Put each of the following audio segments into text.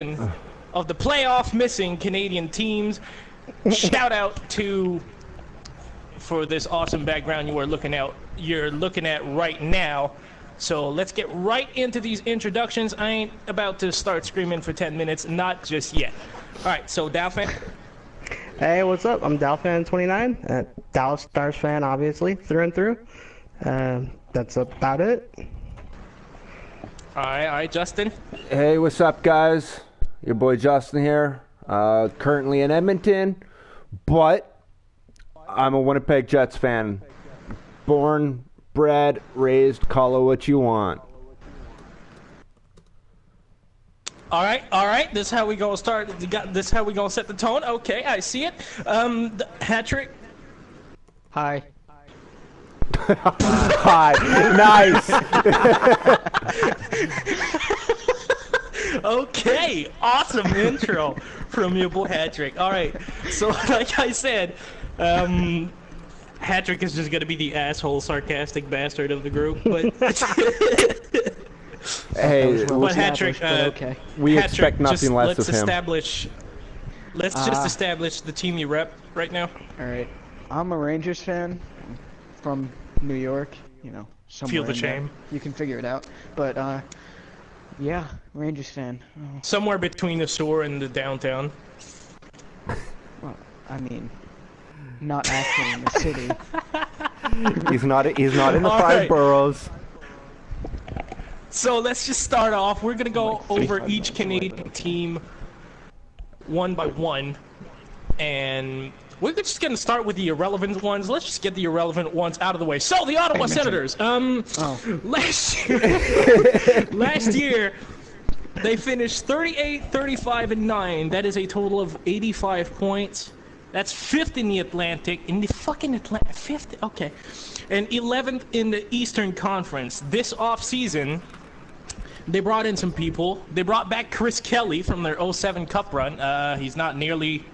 of the playoff missing Canadian teams. Shout out to for this awesome background you're looking at right now. So let's get right into these introductions. I ain't about to start screaming for 10 minutes, not just yet. All right, so Dalfan. Hey, what's up? I'm Dalfan29, Dallas Stars fan, obviously, through and through. That's about it. All right, Justin. Hey, what's up, guys? Your boy Justin here. Currently in Edmonton, but I'm a Winnipeg Jets fan. Born, bred, raised, call it what you want. All right. This is how we gonna start. This is how we gonna set the tone. Okay, I see it. Hat-trick. Hi. Hi. Nice. Okay, awesome intro from your boy Hat-trick. All right, so like I said, Hat-trick is just gonna be the asshole, sarcastic bastard of the group, but. Hey, but Hat-trick, okay. We Hat-trick, expect nothing less of him. Let's just establish the team you rep right now. Alright. I'm a Rangers fan from New York, you know, somewhere Feel the in there. shame. You can figure it out. But, yeah, Rangers fan. Oh, Somewhere between the sewer and the downtown. well, I mean, not actually in the city. He's not in the All five right. boroughs. So let's just start off. We're gonna go Like over 35 each Canadian team one by one, and we're just gonna start with the irrelevant ones. Let's just get the irrelevant ones out of the way. So the Ottawa Senators. Last year they finished 38, 35, and 9. That is a total of 85 points. That's 5th in the Atlantic. In the fucking Atlantic, 5th. Okay, and 11th in the Eastern Conference. This offseason, they brought in some people. They brought back Chris Kelly from their 07 Cup run. He's not nearly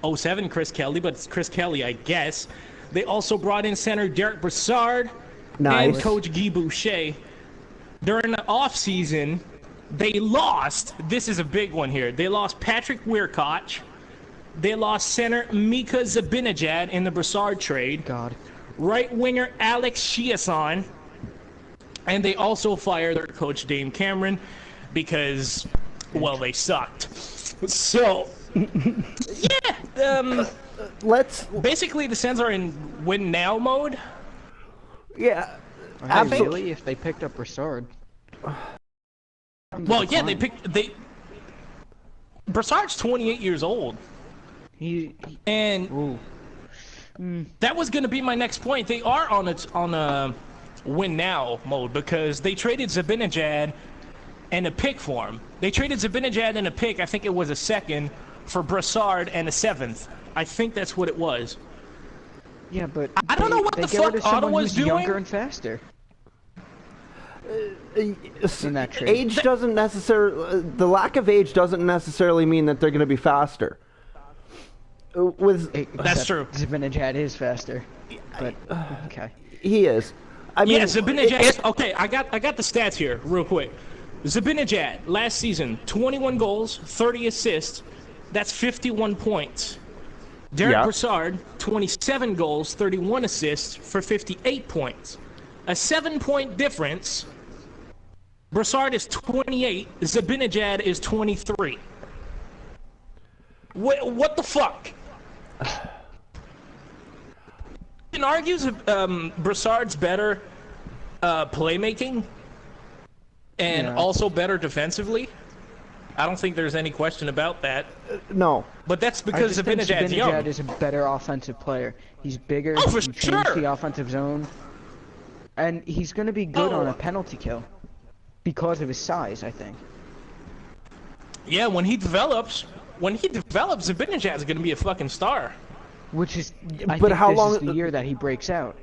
07 Chris Kelly, but it's Chris Kelly, I guess. They also brought in center Derek Brassard and coach Guy Boucher. During the offseason, they lost. This is a big one here. They lost Patrick Weirkoch. They lost center Mika Zibanejad in the Brassard trade. God. Right winger Alex Chiasson. And they also fired their coach Dame Cameron because, well, they sucked. So, yeah, Let's. basically the Sens are in win now mode. Yeah. Are they Absolutely. really? If they picked up Brassard. Well, yeah, Brassard's 28 years old, and Ooh. that was going to be my next point. They are on a win now mode because they traded Zibanejad and a pick for him. They traded Zibanejad and a pick. I think it was a second for Brassard and a 7th. I think that's what it was. Yeah, but I don't know what they the get rid fuck of someone Ottawa's who's doing. younger and faster. In that trade. Age doesn't necessarily. The lack of age doesn't necessarily mean that they're going to be faster. That's true. Zibanejad is faster. But, okay. He is. I mean, Yeah, Zibanejad. Okay, I got the stats here real quick. Zibanejad last season, 21 goals, 30 assists. That's 51 points. Derek Brassard, 27 goals, 31 assists for 58 points. A 7-point difference. Brassard is 28. Zibanejad is 23. What the fuck? You can argue Brassard's better playmaking and also better defensively. I don't think there's any question about that. no. But that's because Zibanejad's young. Zibanejad is a better offensive player. He's bigger. Oh, for he changed sure. the offensive zone. And he's going to be good on a penalty kill. Because of his size, I think. Yeah, when he develops, Zibanejad's going to be a fucking star. Which is, I But think how this long- is the year that he breaks out.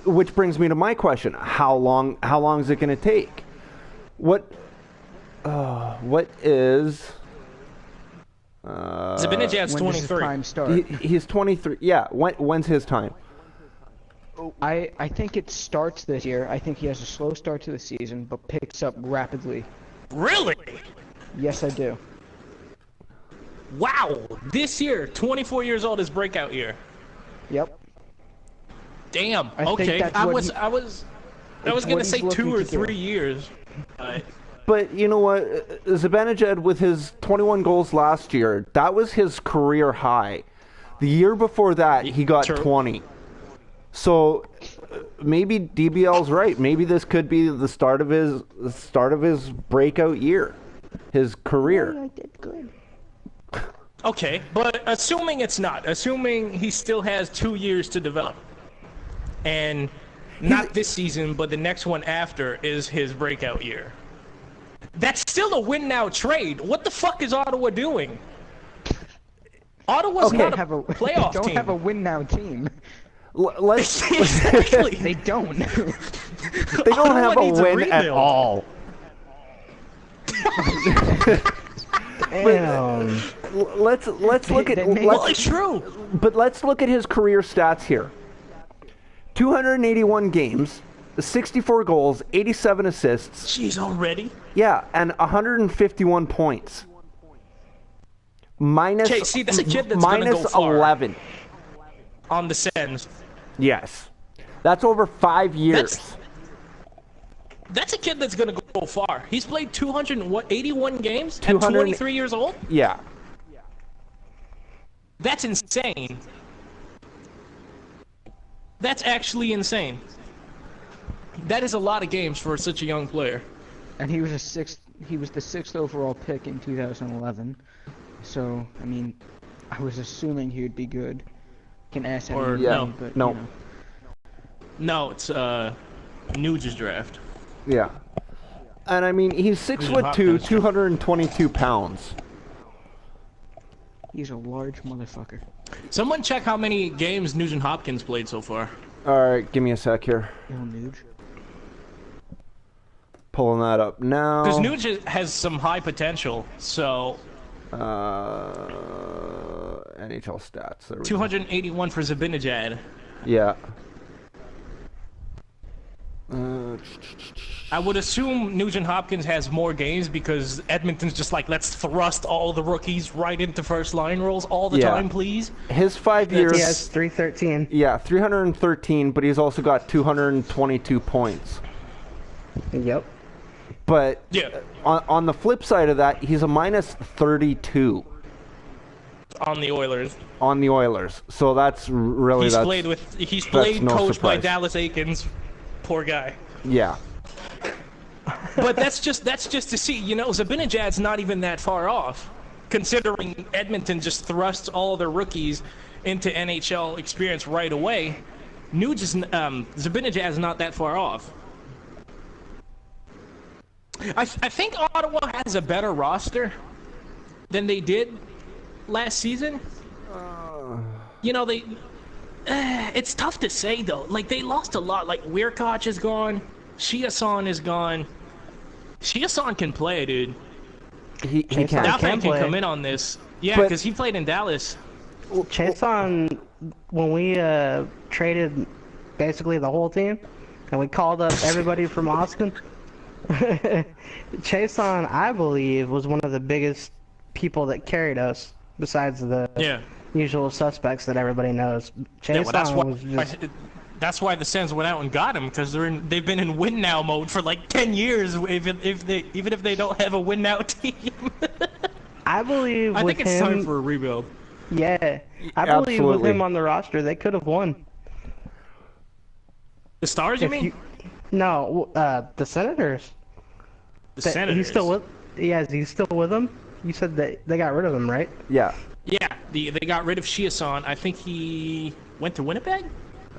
Which brings me to my question: How long is it going to take? What is? Zibanejad's When does his 23. prime start? He's 23. Yeah. When's his time? I think it starts this year. I think he has a slow start to the season, but picks up rapidly. Really? Yes, I do. Wow, this year, 24 years old, his breakout year. Yep. Damn. I think Okay, that's I what was he- gonna what say he's 2 or looking to do. 3 years. But But you know what? Zibanejad, with his 21 goals last year, that was his career high. The year before that, he got True. 20. So maybe DBL's right. Maybe this could be the start of his breakout year, his career. I did good. okay, but assuming it's not, assuming he still has 2 years to develop, and not this season, but the next one after is his breakout year. That's still a win now trade. What the fuck is Ottawa doing? Ottawa's Okay. not a Have a playoff don't team. have a win now team. Let's. exactly. They don't. They don't have Ottawa a needs a win at rebuild. all. Damn. Let's look at. they made- Well, Let's, it's true. but let's look at his career stats here. 281 games, 64 goals, 87 assists. Jeez, already. Yeah, and 151 points. Minus. Okay, see, that's a kid that's gonna minus go far. 11. On the Sens. Yes, that's over 5 years. That's a kid that's gonna go far. He's played 281 games at 200 23 years old. Yeah. That's insane. That's actually insane. That is a lot of games for such a young player. And he was the sixth overall pick in 2011. So I mean, I was assuming he would be good. Can ask Or anyone, no. but No. you know. No, it's Nuge's draft. Yeah. And I mean, he's 6'2", Hopkins. 222 pounds. He's a large motherfucker. Someone check how many games Nugent Hopkins played so far. All right, give me a sec here. Little Nuge. Pulling that up now. Because Nuge has some high potential. So NHL stats. There we go. 281 for Zibanejad. Yeah. I would assume Nugent Hopkins has more games because Edmonton's just like, let's thrust all the rookies right into first line roles all the Yeah. time, please. His 5 years. He has 313. Yeah, 313, but he's also got 222 points. Yep. But Yeah, on the flip side of that, he's a minus 32 on the Oilers. on the Oilers. So that's really He's that's played no coached by surprise. Dallas Aikens. Poor guy. yeah. But that's just to see, you know, Zibanejad's not even that far off, considering Edmonton just thrusts all their rookies into NHL experience right away. Zibanejad's not that far off. I think Ottawa has a better roster than they did last season. You know, it's tough to say though. Like, they lost a lot. Like, Weirkoch is gone. Chiasson is gone. Chiasson can play, dude. He Chase can. on- Dalfan can play. come in on this. Yeah, But- because he played in Dallas. Chase on, when we traded basically the whole team, and we called up everybody from Austin, Chase on, I believe, was one of the biggest people that carried us, besides the Yeah. usual suspects that everybody knows. Chase Yeah, well, that's on was just... that's why the Sens went out and got him, because they've been in win now mode for like 10 years. Even if they don't have a win now team. I believe I with think it's him, time for a rebuild. yeah, I believe with Absolutely. him on the roster, they could have won. The Stars, you If mean? you- No, the Senators. The That- Senators. He's still with. Yeah, he's still with them. You said that they got rid of him, right? Yeah. Yeah, they got rid of Chiasson. I think he went to Winnipeg.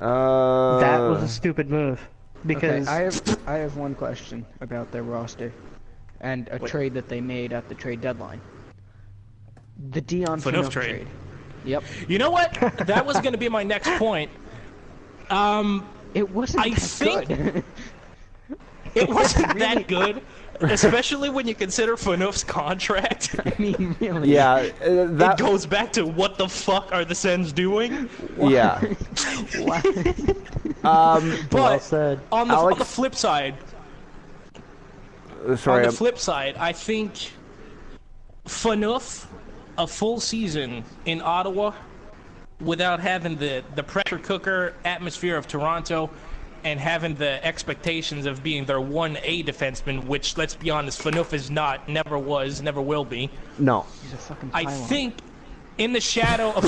That was a stupid move because Okay, I have one question about their roster, and a trade that they made at the trade deadline. The Dion Phaneuf Phaneuf trade. trade. Yep. You know what? That was going to be my next point. It wasn't I that think- good. It wasn't that good, especially when you consider Phaneuf's contract. I mean, really. Yeah. It That. goes back to what the fuck are the Sens doing? Yeah. Why? well But said. on the Alex- flip side, Sorry. I think Phaneuf a full season in Ottawa without having the pressure cooker atmosphere of Toronto and having the expectations of being their 1A defenseman, which, let's be honest, Phaneuf is not, never was, never will be. No. He's a fucking I pylon. think in the shadow of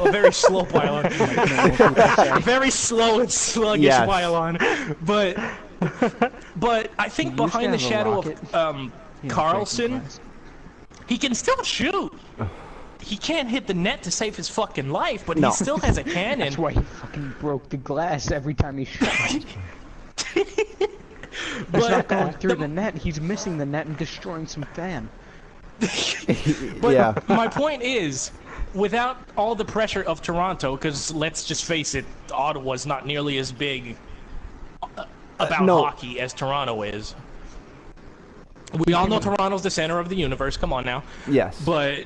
a very slow pylon, very slow and sluggish Yes. pylon, but I think He used to behind the have a shadow rocket. of Yeah, Carlson, breaking glass. he can still shoot. He can't hit the net to save his fucking life, but No. he still has a cannon. That's why he fucking broke the glass every time he shot. It's not going through the net. He's missing the net and destroying some fan. But Yeah. my point is, without all the pressure of Toronto, because let's just face it, Ottawa's not nearly as big about no. hockey as Toronto is. We all know Toronto's the center of the universe. Come on now. Yes. But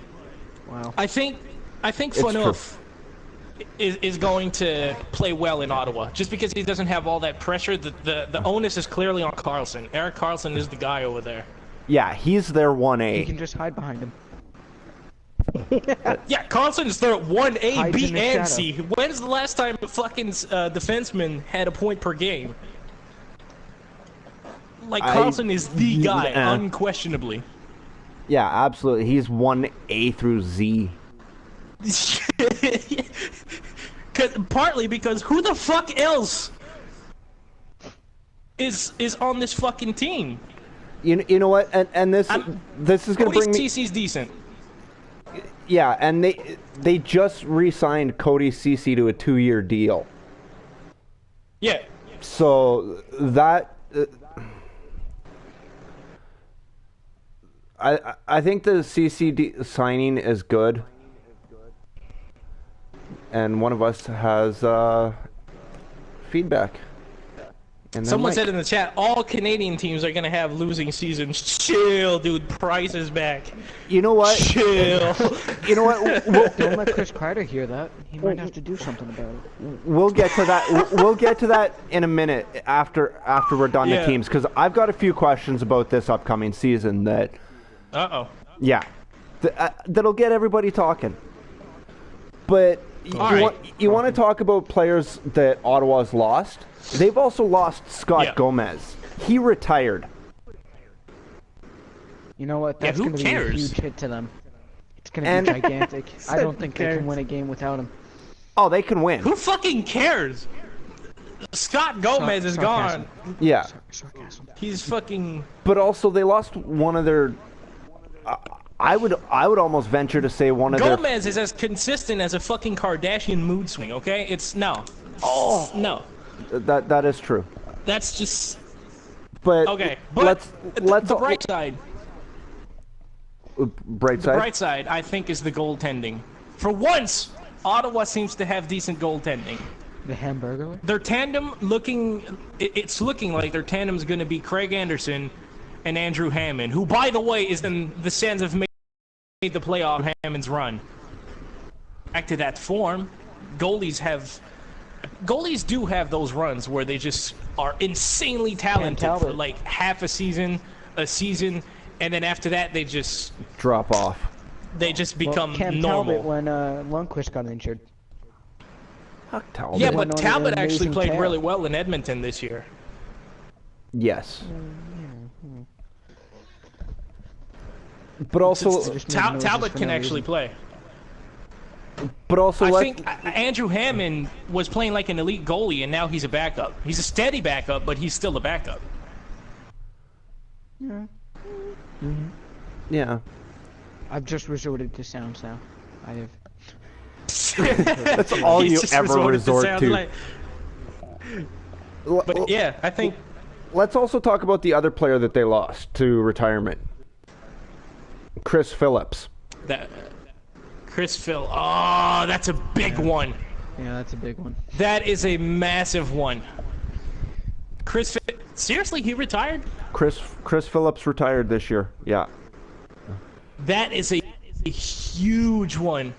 Wow. I think It's Phaneuf is going to play well in Ottawa, just because he doesn't have all that pressure. The onus is clearly on Carlson. Eric Carlson is the guy over there. Yeah, he's their He 1A. can just hide behind him. Yeah, Carlson's their 1A, Hides B, in the and shadow. C. When's the last time a fucking defenseman had a point per game? Like, Carlson is the guy, unquestionably. Yeah, absolutely. He's 1A through Z. Partly because who the fuck else is on this fucking team? You know what? And this is gonna Cody bring me. Cece's decent. Yeah, and they just re-signed Cody Cece to a 2-year deal. Yeah. So that I think the CC signing is good, and one of us has feedback. And then Someone Mike. said in the chat, all Canadian teams are gonna have losing seasons. Chill, dude. Price is back. You know what? Chill. You know what? Don't let Chris Kreider hear that. He might have to do something about it. We'll get to that. We'll get to that in a minute after we're done Yeah. the teams, because I've got a few questions about this upcoming season that, Uh-oh. yeah, that'll get everybody talking. But All right. you want to talk about players that Ottawa's lost? They've also lost Scott Yeah. Gomez. He retired. You know what? Yeah, That's who going to be a cares? huge hit to them. It's going to And- be gigantic. I don't think they cares? can win a game without him. Oh, they can win. Who fucking cares? Scott Gomez is Sarcasm. gone. Yeah, Sarcasm. He's fucking... but also they lost one of their. I would almost venture to say one of their. Gomez is as consistent as a fucking Kardashian mood swing, okay? It's no. Oh. No. That is true. That's just... But Okay. But let's the bright side. bright The side. bright side, I think, is the goaltending. For once, Ottawa seems to have decent goaltending. The Hamburger? Their tandem it's looking like their tandem's going to be Craig Anderson and Andrew Hammond, who, by the way, is in the Sens have made the playoff Hammond's run. Back to that form, goalies do have those runs where they just are insanely talented for Talbot. like half a season, and then after that they just Drop off. become Cam normal. Talbot when Lundqvist got injured. Fuck Talbot. Yeah, went but on an Talbot actually amazing played tear. really well in Edmonton this year. Yes. But also, They just made noises Talbot for can no actually reason. play. I I think Andrew Hammond was playing like an elite goalie, and now he's a backup. He's a steady backup, but he's still a backup. Yeah. I've just resorted to sounds now. I have. That's all He's you just ever resorted resort sound to. like- But yeah, I think Let's also talk about the other player that they lost to retirement. Chris Phillips. that Chris Phil. Oh, that's a big one. Yeah, that's a big one. That is a massive one. Seriously, he retired? Chris Phillips retired this year. Yeah. That is a huge one.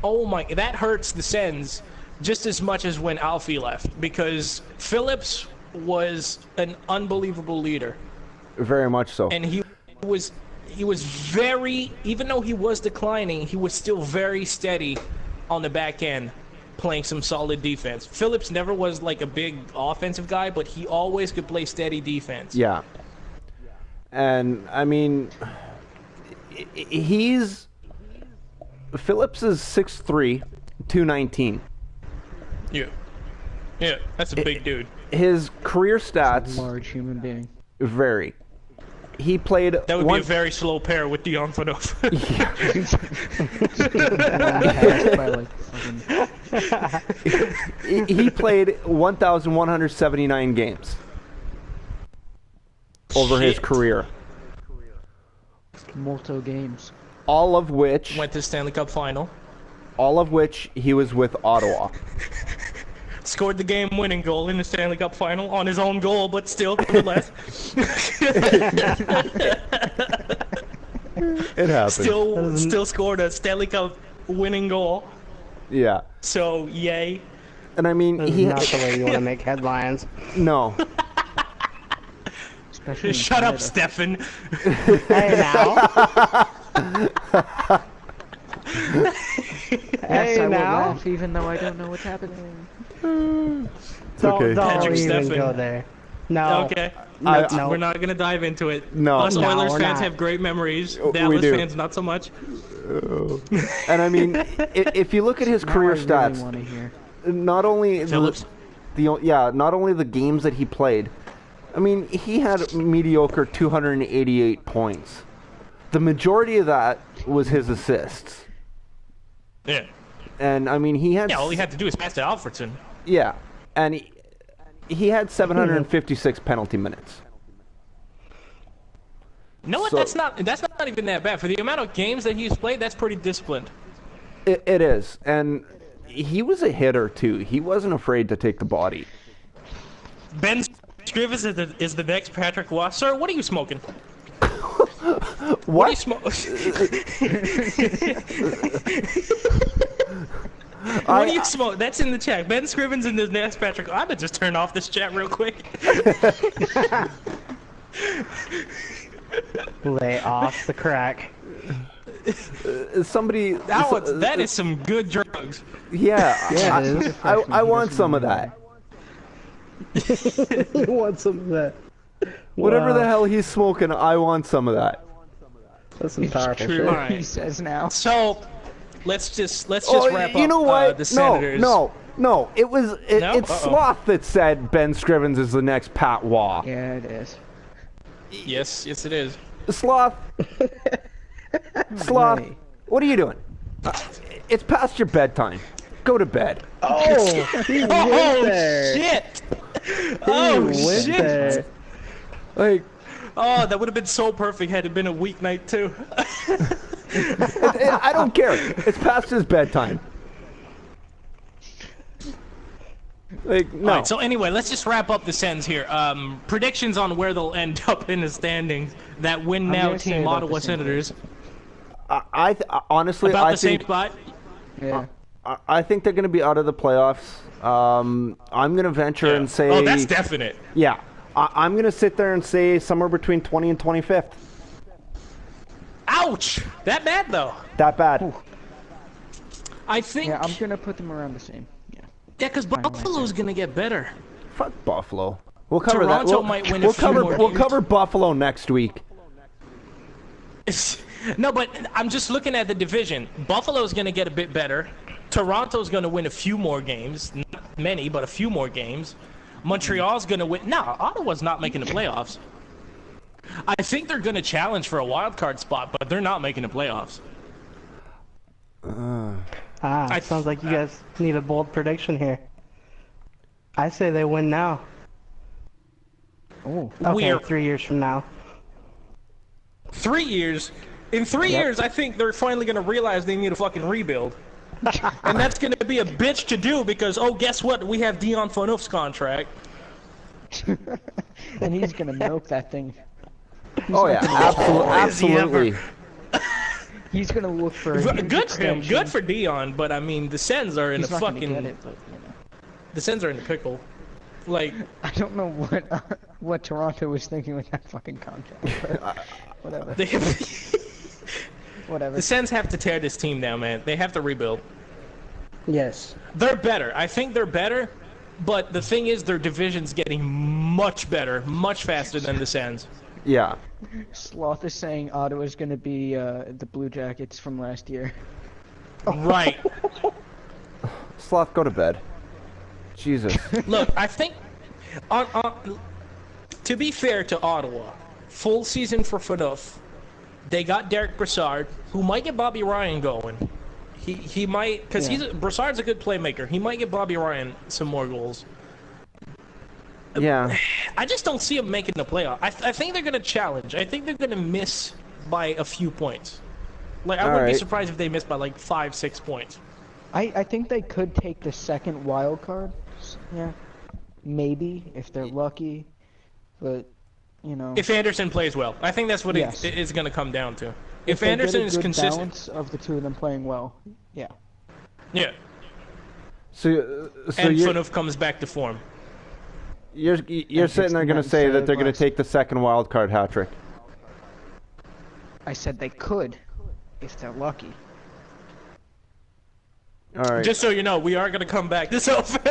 Oh my, that hurts the Sens just as much as when Alfie left, because Phillips was an unbelievable leader, Very much so. and he he was very, even though he was declining, he was still very steady on the back end, playing some solid defense. Phillips never was like a big offensive guy, but he always could play steady defense. Yeah. And I mean, Phillips is 6'3", 219. Yeah, that's a big dude. His career stats Large human being. vary. He played. That would be a very slow pair with Dion Phaneuf. He played 1,179 games over his career. Multo games. All of which Went to Stanley Cup final. He was with Ottawa. Scored the game-winning goal in the Stanley Cup final on his own goal, but still, nonetheless. It happened. Still scored a Stanley Cup winning goal. Yeah. So, yay. And I mean, This is not the way you want to make headlines. No. Especially in Shut up, Canada. Stefan. Hey now. Yes, I will now. laugh even though I don't know what's happening. Don't okay. Patrick even Stefan. go there. No. Okay. No. We're not gonna dive into it. No. Us No, Oilers we're fans not. have great memories. We Dallas do. fans, not so much. And I mean, if you look at his career Now I stats, really want to hear. not only Phillips. not only the games that he played. I mean, he had mediocre 288 points. The majority of that was his assists. Yeah. And I mean, he had Yeah, all he had to do is pass to Alfredson. yeah, and he had 756 penalty minutes. You know what? So- That's not even that bad for the amount of games that he's played. That's pretty disciplined. It is, and he was a hitter too. He wasn't afraid to take the body. Ben Scrivens is the next Patrick Waugh. Sir, what are you smoking? What are you smoking? What are you smoking? That's in the chat. Ben Scrivens and the next Patrick. I'm gonna just turn off this chat real quick. Lay off the crack. Somebody. That is some good drugs. Yeah, Yeah, it is. I want some of that. You want some of that? Whatever Wow. the hell he's smoking, I want some of that. That's some powerful true. shit. Alright. He says now. So, let's just wrap You up know what? the Senators. No. It's No? it's Uh-oh. Sloth that said Ben Scrivens is the next Pat Waugh. Yeah, it is. Yes, it is. Sloth. Sloth. way. What are you doing? It's past your bedtime. Go to bed. Oh, he went Oh there. shit! He Oh went shit! there. Like, Oh, that would have been so perfect had it been a weeknight too. I don't care. It's past his bedtime. Like, no. Alright, so anyway, let's just wrap up the Sens here. Predictions on where they'll end up in the standings. That win now gonna say team, about Ottawa the same Senators. Honestly, About I the same think spot. Yeah. I think they're going to be out of the playoffs. I'm going to venture and say, Oh, that's definite. yeah. I'm going to sit there and say somewhere between 20 and 25th. Ouch! That bad though. That bad. I think. Yeah, I'm gonna put them around the same. Yeah. Yeah, because Buffalo's gonna get better. Fuck Buffalo. We'll cover that. Toronto We'll, might win a we'll few cover. more We'll games. cover Buffalo next week. No, but I'm just looking at the division. Buffalo's going to get a bit better. Toronto's going to win a few more games. Not many, but a few more games. Montreal's going to win. No, Ottawa's not making the playoffs. I think they're going to challenge for a wild card spot, but they're not making the playoffs. Sounds like you guys need a bold prediction here. I say they win now. Oh. Okay, We're 3 years from now. 3 years. In 3 years, I think they're finally going to realize they need a fucking rebuild. And that's going to be a bitch to do because, oh, guess what? We have Dion Phaneuf's contract. And he's gonna milk that thing. Oh yeah, Is he ever? absolutely. He's gonna look for a huge Good for him. extension. Good for Dion, but I mean, the Sens are in He's a not gonna fucking. get it, but, you know. The Sens are in a pickle. Like, I don't know what Toronto was thinking with that fucking contract. But, Whatever. They Whatever. the Sens have to tear this team down, man. They have to rebuild. Yes. They're better. I think they're better, but the thing is their division's getting much better, much faster than the Sens. Yeah. Sloth is saying Ottawa's going to be the Blue Jackets from last year. Right. Sloth, go to bed. Jesus. Look, I think, to be fair to Ottawa, full season for Phaneuf. They got Derek Brassard, who might get Bobby Ryan going. He might, because Brassard's a good playmaker. He might get Bobby Ryan some more goals. Yeah. I just don't see him making the playoff. I think they're going to challenge. I think they're going to miss by a few points. Like, I wouldn't be surprised if they missed by like 5-6 points. I think they could take the second wild card. Yeah. Maybe, if they're lucky. But, you know. If Anderson plays well. I think that's what it is going to come down to. If Anderson is consistent. Balance of the two of them playing well. Yeah. Yeah. So and Phaneuf comes back to form. You're sitting there going to say that they're going to take the second wild card hat trick. I said they could, if they're lucky. All right. Just so you know, we are going to come back this often.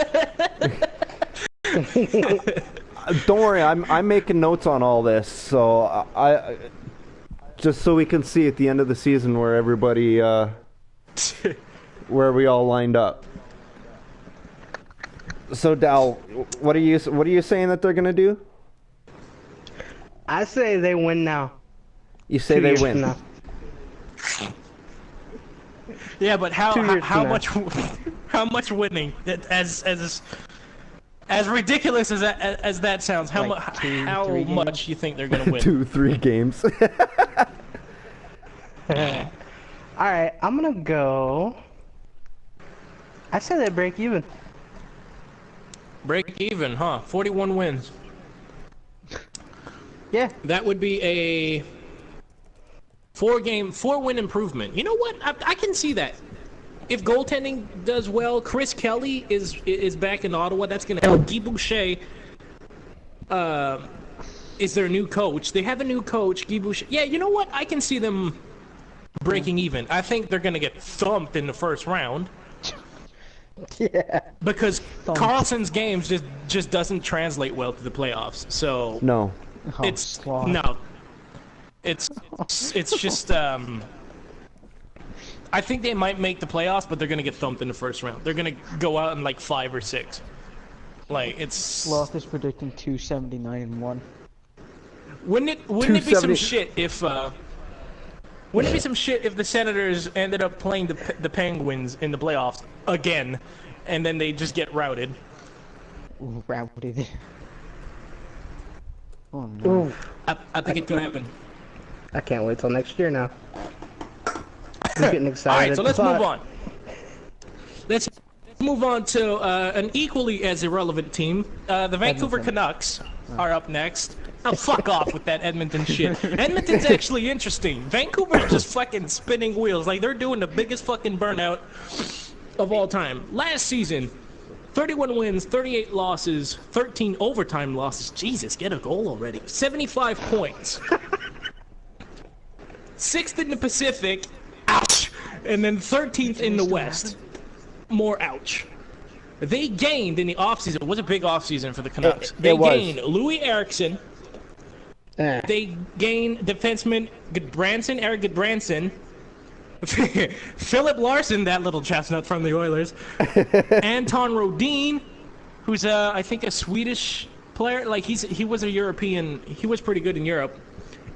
Don't worry, I'm making notes on all this, so I just so we can see at the end of the season where everybody where we all lined up. So Dal, what are you saying that they're gonna do? I say they win now. You say they win. Now. Yeah, but how much winning? As ridiculous as that sounds, how much you think they're gonna win? 2-3 games. All right, I'm gonna go. I say they break even. Break even, huh? 41 wins. Yeah. That would be a 4-win improvement. You know what? I can see that. If goaltending does well, Chris Kelly is back in Ottawa. That's going to help. Guy Boucher is their new coach. They have a new coach, Guy Boucher. Yeah, you know what? I can see them breaking even. I think they're going to get thumped in the first round. Yeah. Because Carlson's games just doesn't translate well to the playoffs. So No. it's just I think they might make the playoffs, but they're gonna get thumped in the first round. They're gonna go out in like 5 or 6. Like it's. Sloth is predicting 279-1. Wouldn't it be some shit if wouldn't it be some shit if the Senators ended up playing the Penguins in the playoffs again, and then they just get routed? Routed. Oh no. I think it could happen. I can't wait till next year now. I'm getting excited. All right, so let's move on. Let's move on to an equally as irrelevant team. The Vancouver Canucks are up next. Oh, fuck off with that Edmonton shit. Edmonton's actually interesting. Vancouver's just fucking spinning wheels. Like, they're doing the biggest fucking burnout of all time. Last season, 31 wins, 38 losses, 13 overtime losses. Jesus, get a goal already. 75 points. 6th in the Pacific. Ouch. And then 13th in the West. More ouch. They gained in the offseason. It was a big offseason for the Canucks. They gained Louis Eriksson. They gained defenseman Eric Goodbranson. Philip Larson, that little chestnut from the Oilers. Anton Rodin, who's I think a Swedish player. Like he was a European. He was pretty good in Europe.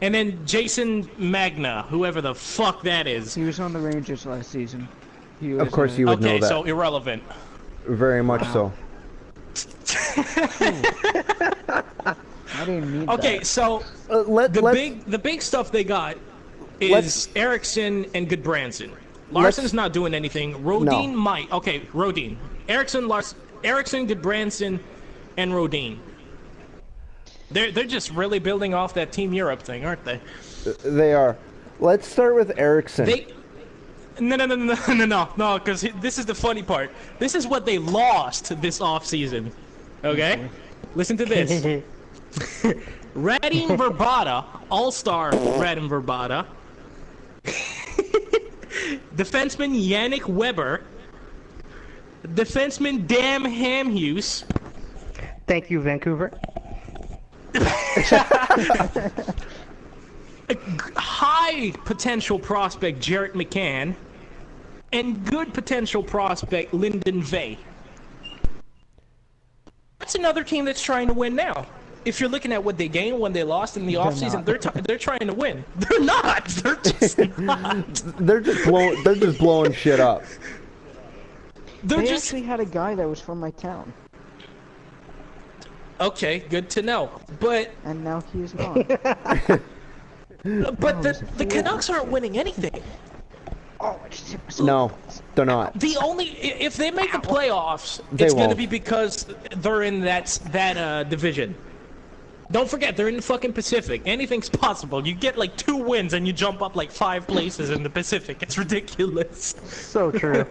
And then Jason Magna, whoever the fuck that is. He was on the Rangers last season. Of course you would know that. Okay, so irrelevant. Very much so. I didn't need Okay, that. so the big stuff they got is Eriksson and Goodbranson. Larson's not doing anything. Rodin might. Okay, Rodin. Eriksson, Goodbranson, and Rodin. They're just really building off that Team Europe thing, aren't they? They are. Let's start with Eriksson. No, because this is the funny part. This is what they lost this offseason. Okay? Listen to this. Radim Verbata, all-star Radim Verbata. Defenseman Yannick Weber. Defenseman Dan Hamhuis. Thank you, Vancouver. High potential prospect Jarrett McCann. And good potential prospect Lyndon Vey. That's another team that's trying to win now. If you're looking at what they gained when they lost in the offseason, they're trying to win. They're not. They're just not. They're just blowing shit up. They actually had a guy that was from my town. Okay, good to know. But now he is gone. But the Canucks aren't winning anything. Oh, no, they're not. If they make the playoffs, They it's going to won't. be because they're in that division. Don't forget, they're in the fucking Pacific. Anything's possible. You get like 2 wins and you jump up like 5 places in the Pacific. It's ridiculous. So true.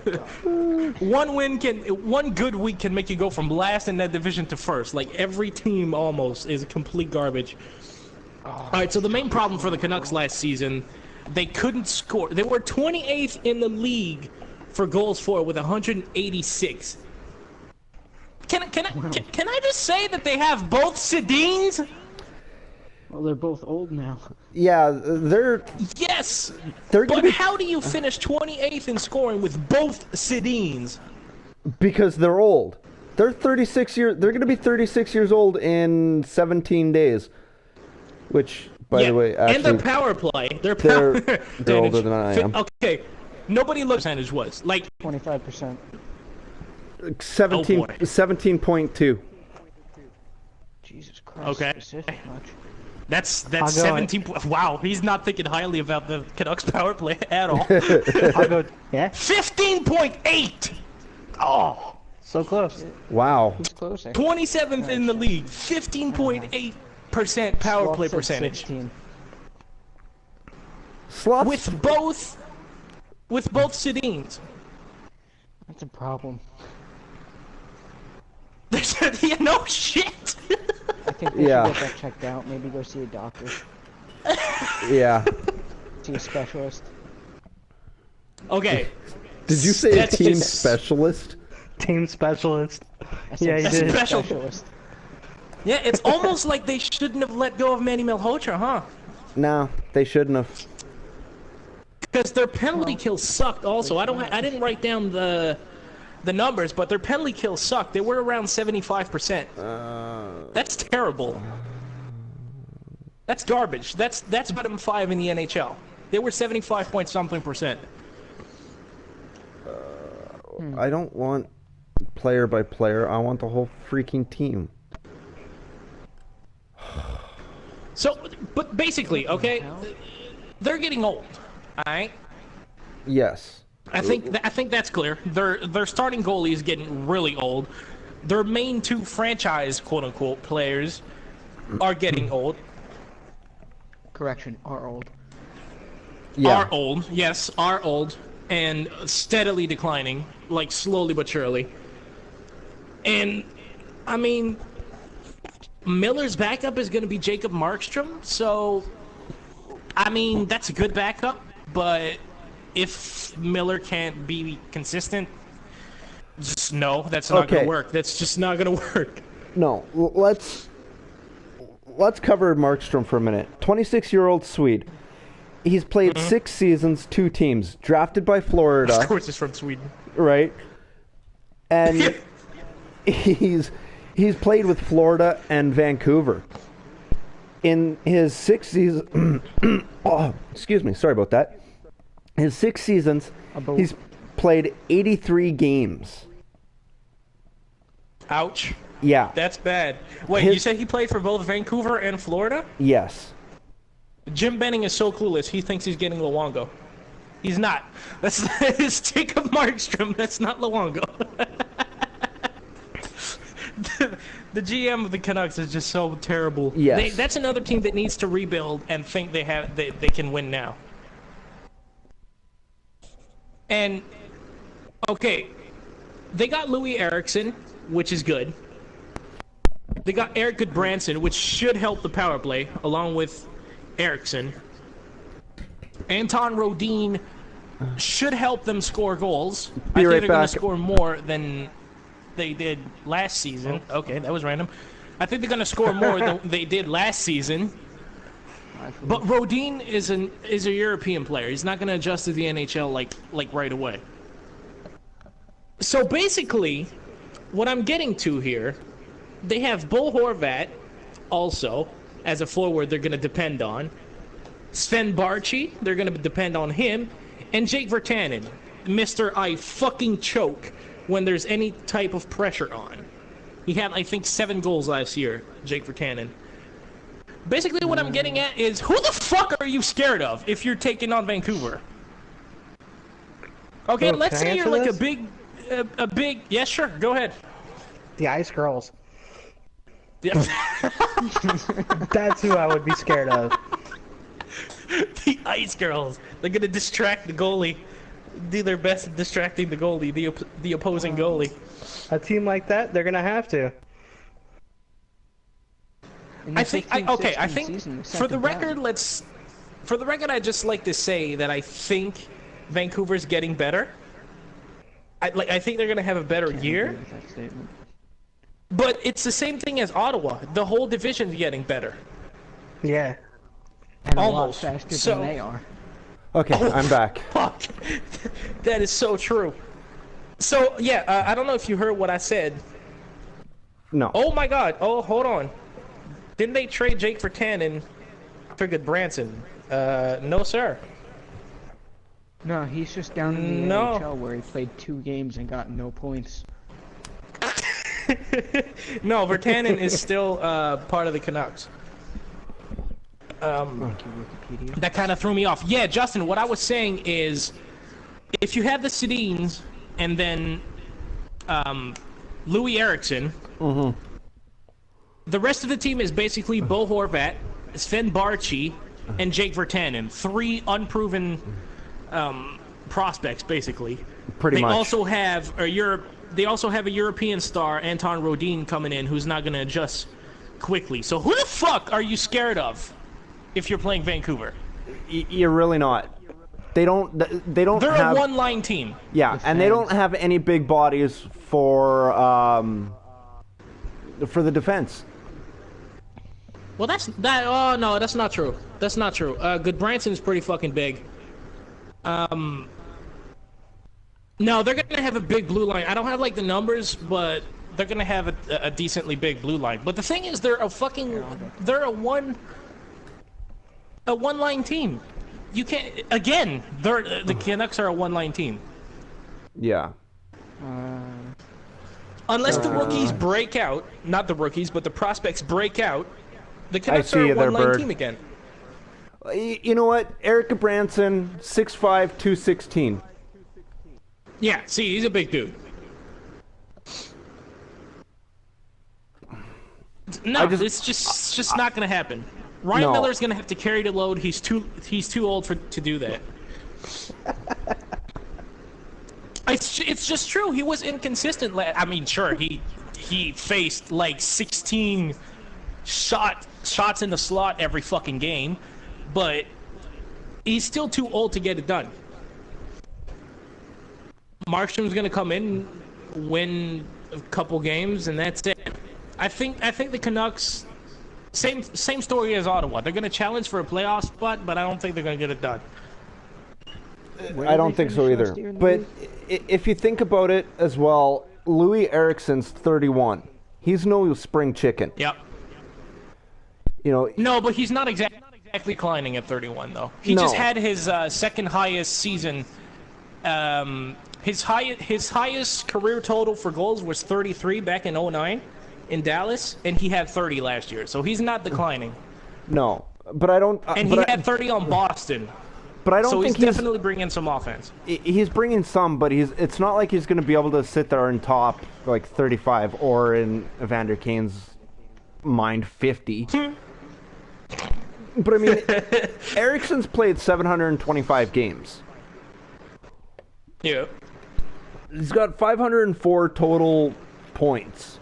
One good week can make you go from last in that division to first. Like every team almost is complete garbage. All right, so the main problem for the Canucks last season, they couldn't score. They were 28th in the league for goals for with 186. Can I just say that they have both Sedins? Well, they're both old now. Yeah, they're Yes. gonna But be, how do you finish 28th in scoring with both Sedins? because they're old. They're 36 years. They're going to be 36 years old in 17 days. Which, by the way, actually, and their power play. they're older than I am. Okay, nobody looked percentage was like 25%. 17, Oh, boy. 17.2. Jesus Christ. Okay. Specific much. that's I'll go 17. Wow, he's not thinking highly about the Canucks power play at all. I'll go. Yeah. 15.8. Oh, so close. Wow. Who's closer? 27th in the league. 15.8% power play Sloth said percentage. 16. Slots. With both Sedins. That's a problem. Yeah, no shit. I think we Yeah. should get that checked out. Maybe go see a doctor. Yeah. See a specialist. Okay. Did you say a That's team just- specialist? Team specialist. I said Yeah, you did. Special. specialist. Yeah, it's almost like they shouldn't have let go of Manny Malhotra, huh? No, they shouldn't have. Because their penalty kill sucked. Also, I didn't write down the numbers, but their penalty kill sucked. They were around 75%. That's terrible. That's garbage. That's bottom 5 in the NHL. They were 75 point something percent. I don't want player by player. I want the whole freaking team. So, but basically, okay, they're getting old. All right. Yes. I think that's clear. Their starting goalie is getting really old. Their main 2 franchise quote unquote players are getting old. Correction, are old. Yeah. Are old, yes, are old, and steadily declining, like slowly but surely. And I mean, Miller's backup is going to be Jacob Markstrom, so I mean that's a good backup. But if Miller can't be consistent, just no, that's not going Okay. to work. That's just not going to work. No, let's cover Markstrom for a minute. 26-year-old Swede. He's played 6 seasons, 2 teams. Drafted by Of Florida, course, it's from Sweden. right? And he's played with Florida and Vancouver. In his 6 seasons, oh, excuse me, sorry about that. His 6 seasons, he's played 83 games. Ouch. Yeah. That's bad. Wait, you said he played for both Vancouver and Florida? Yes. Jim Benning is so clueless, he thinks he's getting Luongo. He's not. It's Jacob Markstrom, that's not Luongo. the GM of the Canucks is just so terrible. Yes. That's another team that needs to rebuild and think they can win now. And, okay, they got Louis Eriksson, which is good. They got Eric Goodbranson, which should help the power play, along with Eriksson. Anton Rodin should help them score goals. I think they're going to score more than they did last season. Okay, that was random. I think they're going to score more than they did last season. But Rodin is a European player. He's not going to adjust to the NHL like right away. So basically, what I'm getting to here, they have Bo Horvat also as a forward they're going to depend on. Sven Barchi, they're going to depend on him. And Jake Virtanen, Mr. I fucking choke when there's any type of pressure on. He had, I think, 7 goals last year, Jake Virtanen. Basically, what I'm getting at is, who the fuck are you scared of if you're taking on Vancouver? Okay, let's say you're like a big... Yeah, sure, go ahead. The Ice Girls. Yeah. That's who I would be scared of. The Ice Girls. They're gonna distract the goalie. Do their best at distracting the goalie, the opposing goalie. A team like that, they're gonna have to. I think for the record, I'd just like to say that I think Vancouver's getting better. I think they're gonna have a better year. But it's the same thing as Ottawa. The whole division's getting better. Yeah. And almost a lot faster than they are. Okay, I'm back. Fuck. That is so true. So, yeah, I don't know if you heard what I said. No. Oh my god. Oh, hold on. Didn't they trade Jake Virtanen for Goodbranson? No, sir. No, he's just down in the NHL where he played 2 games and got no points. No, Virtanen is still part of the Canucks. That kind of threw me off. Yeah, Justin, what I was saying is, if you have the Sedins and then Louis Eriksson, the rest of the team is basically Bo Horvat, Sven Barchi, and Jake Virtanen. 3 unproven prospects, basically. Pretty much. They also have a European star, Anton Rodin, coming in, who's not going to adjust quickly. So who the fuck are you scared of if you're playing Vancouver? You're really not. They don't. They're a one-line team. Yeah, and they don't have any big bodies for the defense. Well, oh no, that's not true. That's not true. Goodbranson's pretty fucking big. No, they're gonna have a big blue line. I don't have like the numbers, but they're gonna have a decently big blue line. But the thing is, they're a one-line team. You can't. Again, the Canucks are a one-line team. Yeah. Unless the rookies break out, not the rookies, but the prospects break out, the Canucks are a one-line team again. You know what? Eric Branson, 6'5", 216. Yeah, see, he's a big dude. No, it's just not gonna happen. Ryan Miller's gonna have to carry the load. He's too old to do that. It's just true. He was inconsistent. I mean, sure, he faced like 16 shots in the slot every fucking game, but he's still too old to get it done. Markstrom's gonna come in, win a couple games, and that's it. I think the Canucks, same story as Ottawa. They're gonna challenge for a playoff spot, but I don't think they're gonna get it done. I don't think so either. But if you think about it as well, Louis Eriksson's 31. He's no spring chicken. Yep. You know. No, but he's not exactly declining at 31 though. He just had his second highest season. His highest career total for goals was 33 back in 2009 in Dallas, and he had 30 last year. So he's not declining. No, but I don't. And he had 30 on Boston. But I don't so think he's definitely bringing some offense. He's bringing some, but it's not like he's going to be able to sit there and top like 35 or in Evander Kane's mind 50. But I mean, Eriksson's played 725 games. Yeah. He's got 504 total points.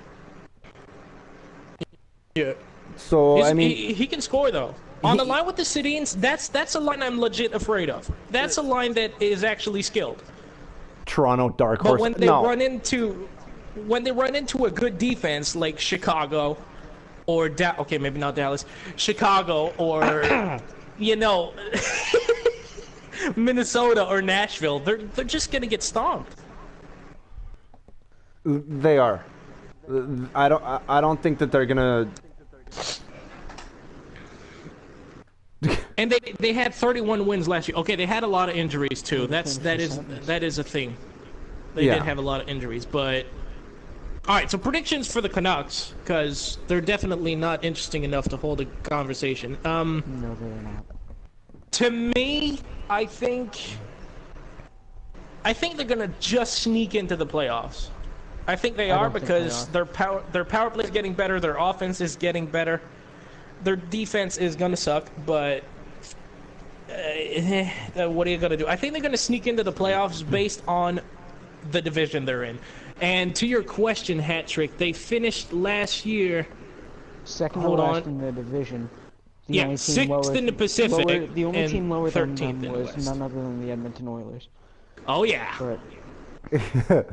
Yeah. So I mean, he can score though. On the line with the Sedins, that's a line I'm legit afraid of. That's a line that is actually skilled. Toronto dark horse. But when they run into a good defense like Chicago or okay, maybe not Dallas, Chicago or Minnesota or Nashville, they're just gonna get stomped. They are. I don't think that they're gonna. And they had 31 wins last year. Okay, they had a lot of injuries too. That is a thing. They did have a lot of injuries, but all right. So predictions for the Canucks, because they're definitely not interesting enough to hold a conversation. No, they're not. To me, I think they're gonna just sneak into the playoffs. I think they are because their power play is getting better, their offense is getting better, their defense is gonna suck, but what are you gonna do? I think they're gonna sneak into the playoffs based on the division they're in. And to your question, Hat Trick, they finished last year second to last in the division. The only team sixth in the Pacific. The only team lower than them was none other than the Edmonton Oilers. Oh yeah. But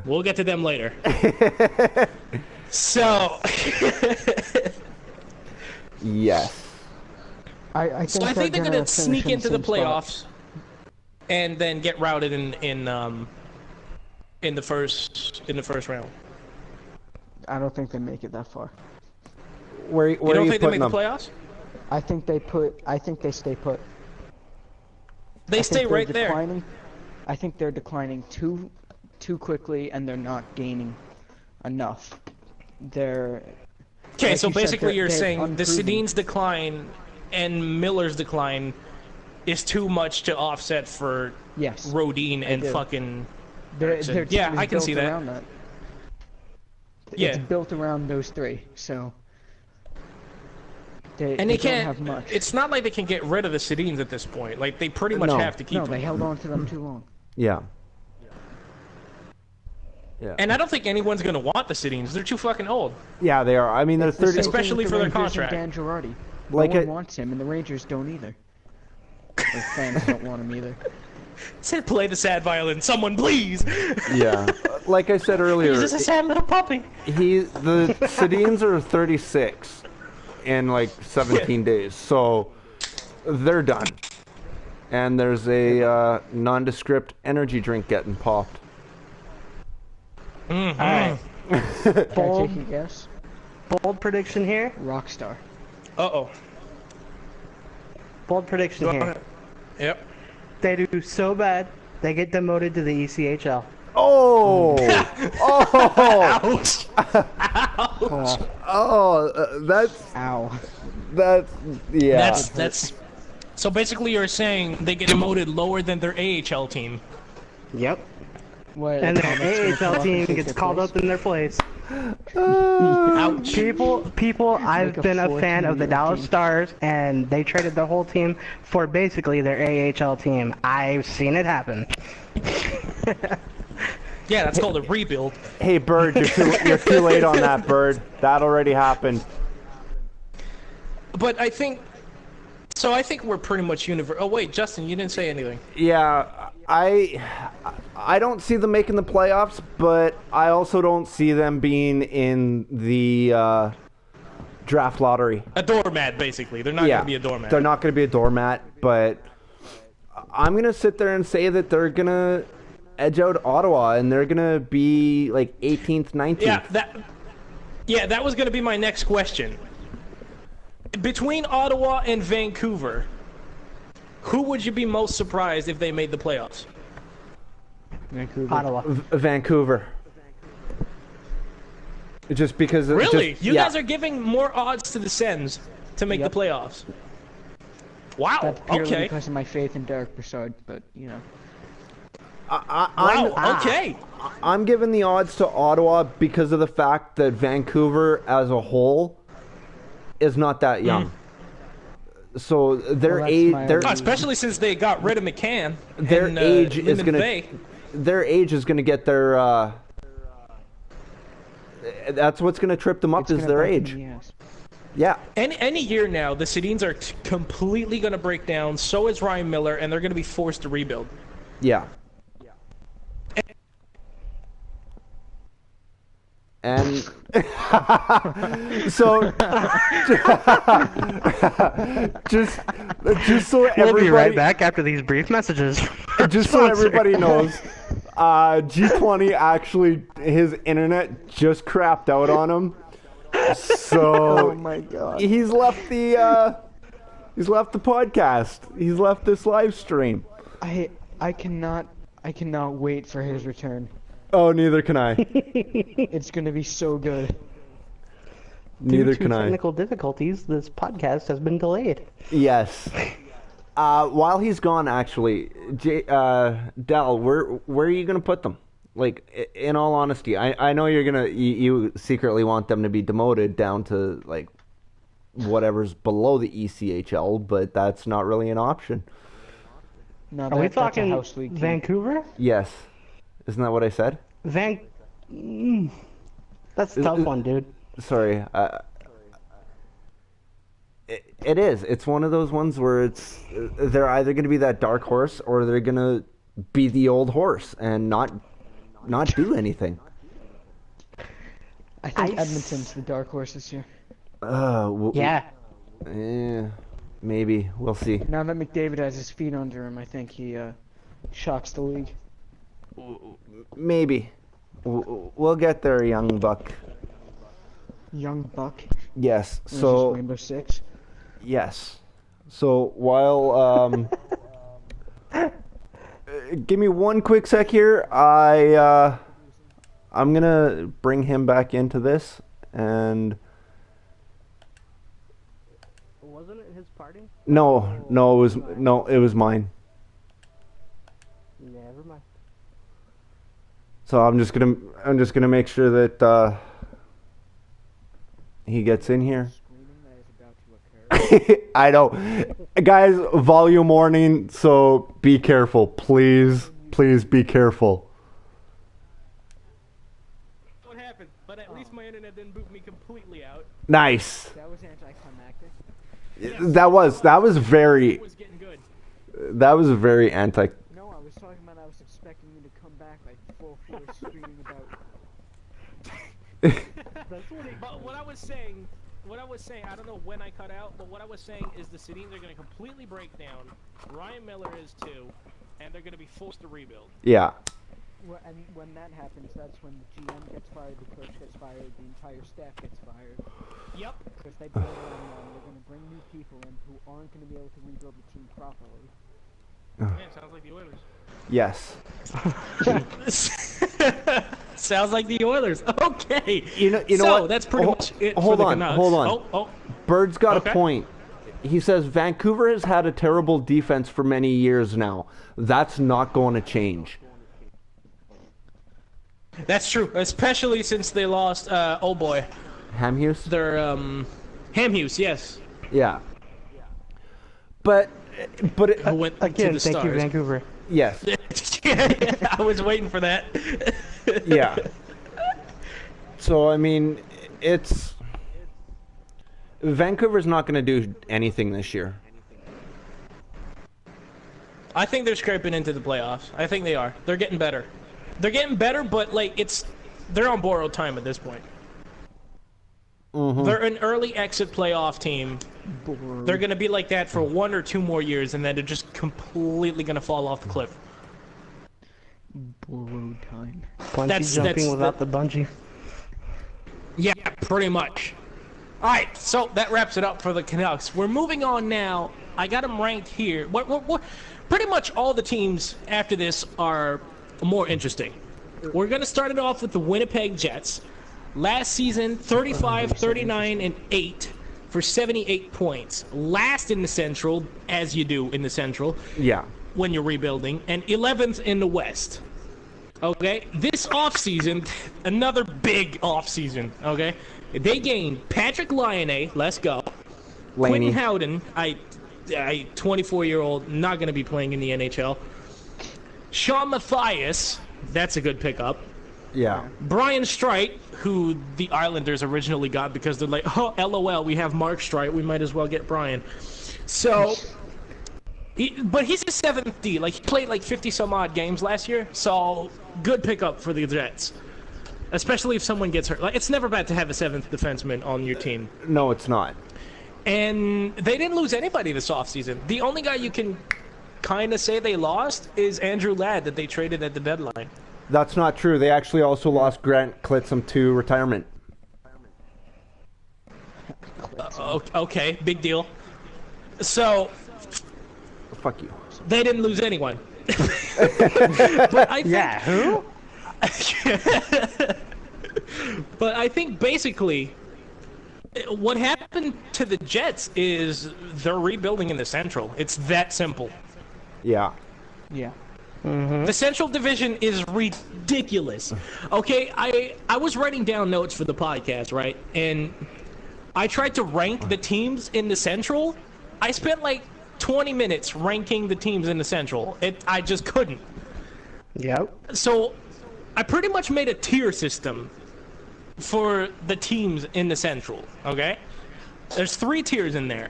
we'll get to them later. So. Yes. I think they're gonna sneak into the playoffs, and then get routed in the first round. I don't think they make it that far. Where you don't are you think they make putting them? the playoffs? I think they stay put. They stay right there. I think they're declining too quickly, and they're not gaining enough. They're okay. like So basically, you're they're saying unproven. the Sedin's decline and Miller's decline is too much to offset for Rodin and fucking. Their team yeah, is I can built see that. around that. Yeah. It's built around those three, so. They Can't. don't have much. It's not like they can get rid of the Sedins at this point. Like they pretty much have to keep them. They held on to them too long. Yeah. Yeah. And I don't think anyone's gonna want the Sedins. They're too fucking old. Yeah, they are. I mean, they're 30. Especially for their contract. Dan Girardi. Like no one wants him, and the Rangers don't either. The fans don't want him either. Said play the sad violin, someone please. Yeah. Like I said earlier, He's just a sad little puppy. The Sedins are 36 in like 17 days, so they're done. And there's a nondescript energy drink getting popped. Mm-hmm. Alright. Can I take a guess? Bold prediction here. Rockstar. Uh-oh. Bold prediction here. Yep. They do so bad, they get demoted to the ECHL. Oh! Oh! Ouch! Ouch! Oh, that's Ow. yeah. That's. So basically, you're saying they get demoted lower than their AHL team. Yep. What, And their AHL team gets called up in their place. Ouch! People, I've a been a fourth fan of the New York Dallas team. Stars, and they traded the whole team for basically their AHL team. I've seen it happen. Yeah, that's called a rebuild. Hey, Bird, you're too late on that, Bird. That already happened. But I think. So I think we're pretty much Oh wait, Justin, you didn't say anything. Yeah, I don't see them making the playoffs, but I also don't see them being in the draft lottery. A doormat, basically. They're not gonna be a doormat. They're not going to be a doormat, but I'm going to sit there and say that they're going to edge out Ottawa, and they're going to be like 18th, 19th. Yeah, that was gonna be my next question. Between Ottawa and Vancouver, who would you be most surprised if they made the playoffs? Vancouver. Ottawa. Vancouver. Just because... Really? You guys are giving more odds to the Sens to make the playoffs. Wow, That's purely okay. because of my faith in Derek Brassard, but, you know. Wow, okay. I'm giving the odds to Ottawa because of the fact that Vancouver as a whole is not that young. So their Well, age, that's my- Especially since they got rid of McCann. their and, age is Linden gonna, Bay. their age is gonna get their. That's what's gonna trip them up It's is gonna their bite them age. in the ass. Yeah. Any year now, the Sedins are completely going to break down. So is Ryan Miller, and they're going to be forced to rebuild. Yeah. And so, just so everybody, We'll be right back after these brief messages. just so everybody knows, G20 actually, his internet just crapped out on him. So Oh my god. he's left the podcast. He's left this live stream. I cannot wait for his return. Oh, neither can I. It's gonna be so good. Neither Due to can I. technical difficulties, this podcast has been delayed. Yes. While he's gone, actually, Dal, where are you gonna put them? Like, in all honesty, I know you secretly want them to be demoted down to like whatever's below the ECHL, but that's not really an option. No, Are we that's a talking house league team. Vancouver? Yes, isn't that what I said? That's a tough one, dude. Sorry. It is. It's one of those ones where they're either going to be that dark horse or they're going to be the old horse and not do anything. I think Edmonton's the dark horse this year. Yeah. Maybe. We'll see. Now that McDavid has his feet under him, I think he shocks the league. Maybe. We'll get there, young buck. Young buck. Yes. Or is So this Rainbow Six. yes. So while give me one quick sec here. I'm gonna bring him back into this, and Wasn't it his party? no, it was mine. Never mind. So I'm just gonna make sure that he gets in here. I know, guys. Volume warning. So be careful, please. Please be careful. What happened? But at least my internet didn't boot me completely out. Nice. That was anticlimactic. That was very. It was getting good. That was very anti. No, I was talking about I was expecting you to come back like full force screaming about. But what I was saying, I don't know when I cut out, but what I was saying is the Sedins are going to completely break down. Ryan Miller is too, and they're going to be forced to rebuild. Yeah. Well, and when that happens, that's when the GM gets fired, the coach gets fired, the entire staff gets fired. Yep. Because they bring they're going to bring new people in who aren't going to be able to rebuild the team properly. Yeah, sounds like the Oilers. Yes. Sounds like the Oilers. Okay. You know so what? That's pretty much it Hold for the on. Canucks. Hold on. Oh. Bird's got Okay. a point. He says Vancouver has had a terrible defense for many years now. That's not going to change. That's true, especially since they lost. Oh boy, Hamhuis? their Hamhuis. Yes. Yeah. But Who went to Again, the thank you, Stars. Vancouver. yes. I was waiting for that. Yeah. So I mean, Vancouver's not going to do anything this year. I think they're scraping into the playoffs. I think they are. They're getting better. They're getting better, but like they're on borrowed time at this point. Mm-hmm. They're an early exit playoff team. They're going to be like that for 1 or 2 more years, and then they're just completely going to fall off the cliff. Borrowed time. Bungee jumping without the bungee. Yeah, pretty much. All right, so that wraps it up for the Canucks. We're moving on now. I got them ranked here. Pretty much all the teams after this are more interesting. We're going to start it off with the Winnipeg Jets. Last season, 35, 39, and 8 for 78 points. Last in the Central, as you do in the Central. Yeah. When you're rebuilding, and 11th in the West. Okay, this offseason, another big offseason, okay? They gained Patrick Laine, let's go. Laney. Quentin Howden, 24-year-old, not going to be playing in the NHL. Sean Matthias, that's a good pickup. Yeah. Brian Strite, who the Islanders originally got because they're like, oh, LOL, we have Mark Strite, we might as well get Brian. So, but he's a 7th D. Like, he played like 50 some odd games last year, so good pickup for the Jets. Especially if someone gets hurt. Like, it's never bad to have a 7th defenseman on your team. No, it's not. And they didn't lose anybody this offseason. The only guy you can kind of say they lost is Andrew Ladd that they traded at the deadline. That's not true. They actually also lost Grant Clitsome to retirement. Okay, big deal. So, Fuck you. they didn't lose anyone. But I think, Yeah, who? But I think basically what happened to the Jets is they're rebuilding in the Central. It's that simple. Yeah. Yeah. The Central Division is ridiculous. Okay, I was writing down notes for the podcast, right? And I tried to rank the teams in the Central. I spent like 20 minutes ranking the teams in the Central. I just couldn't. Yep. So I pretty much made a tier system for the teams in the Central, okay? There's 3 tiers in there.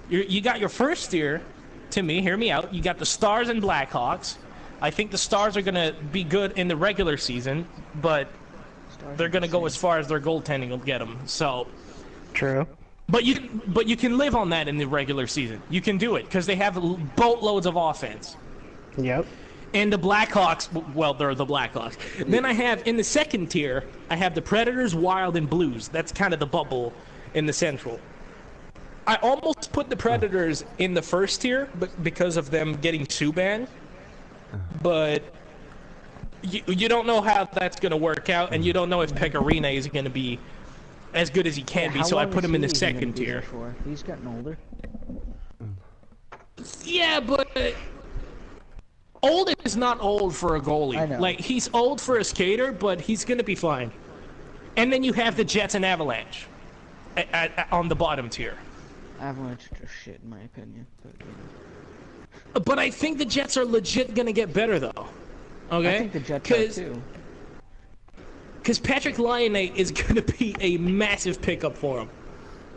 You got your first tier, to me, hear me out. You got the Stars and Blackhawks. I think the Stars are going to be good in the regular season, but they're going to go as far as their goaltending will get them. So, True. but you can live on that in the regular season. You can do it because they have boatloads of offense. Yep. And the Blackhawks, well, they're the Blackhawks. Then I have, in the second tier, I have the Predators, Wild, and Blues. That's kind of the bubble in the Central. I almost put the Predators in the first tier because of them getting Subban. But you don't know how that's going to work out, and you don't know if Pecorine is going to be as good as he can be, so I put him in the second tier. He's getting older. Yeah, but old is not old for a goalie. I know. Like, he's old for a skater, but he's going to be fine. And then you have the Jets and Avalanche on the bottom tier. Avalanche are just shit, in my opinion. But I think the Jets are legit going to get better, though. Okay? I think the Jets are too. Because Patrick Laine is going to be a massive pickup for him.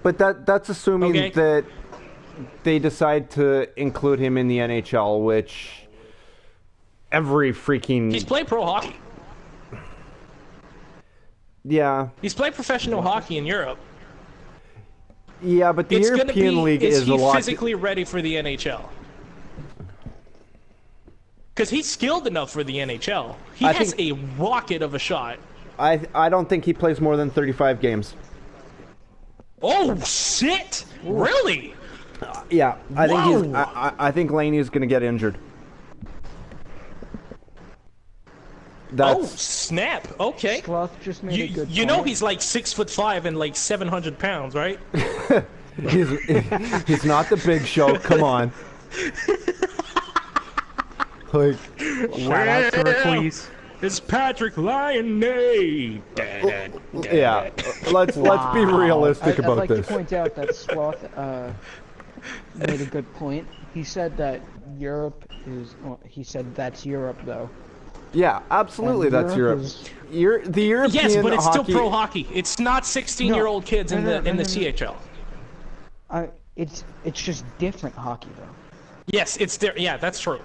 But that's assuming that they decide to include him in the NHL, which every freaking... He's played pro hockey. Yeah. He's played professional hockey in Europe. Yeah, but the European League is a lot... Is he physically ready for the NHL? Because he's skilled enough for the NHL. He has a rocket of a shot. I don't think he plays more than 35 games. Oh, shit! Really? Yeah, I think Laney is going to get injured. Oh, snap. Okay. Sloth just made a good You know point. he's like 6'5" and like 700 pounds, right? He's not the Big Show. Come on. Like, Shout out to Hercules. It's Patrick Laine. yeah, let's be realistic I'd about like this. to point out that Sloth made a good point. He said that Europe is... Well, he said that's Europe, though. Yeah, absolutely, And that's Europe. The European Yes, but it's hockey... still pro hockey. It's not 16-year-old kids in the CHL. It's just different hockey, though. Yes, it's there. Yeah, that's true.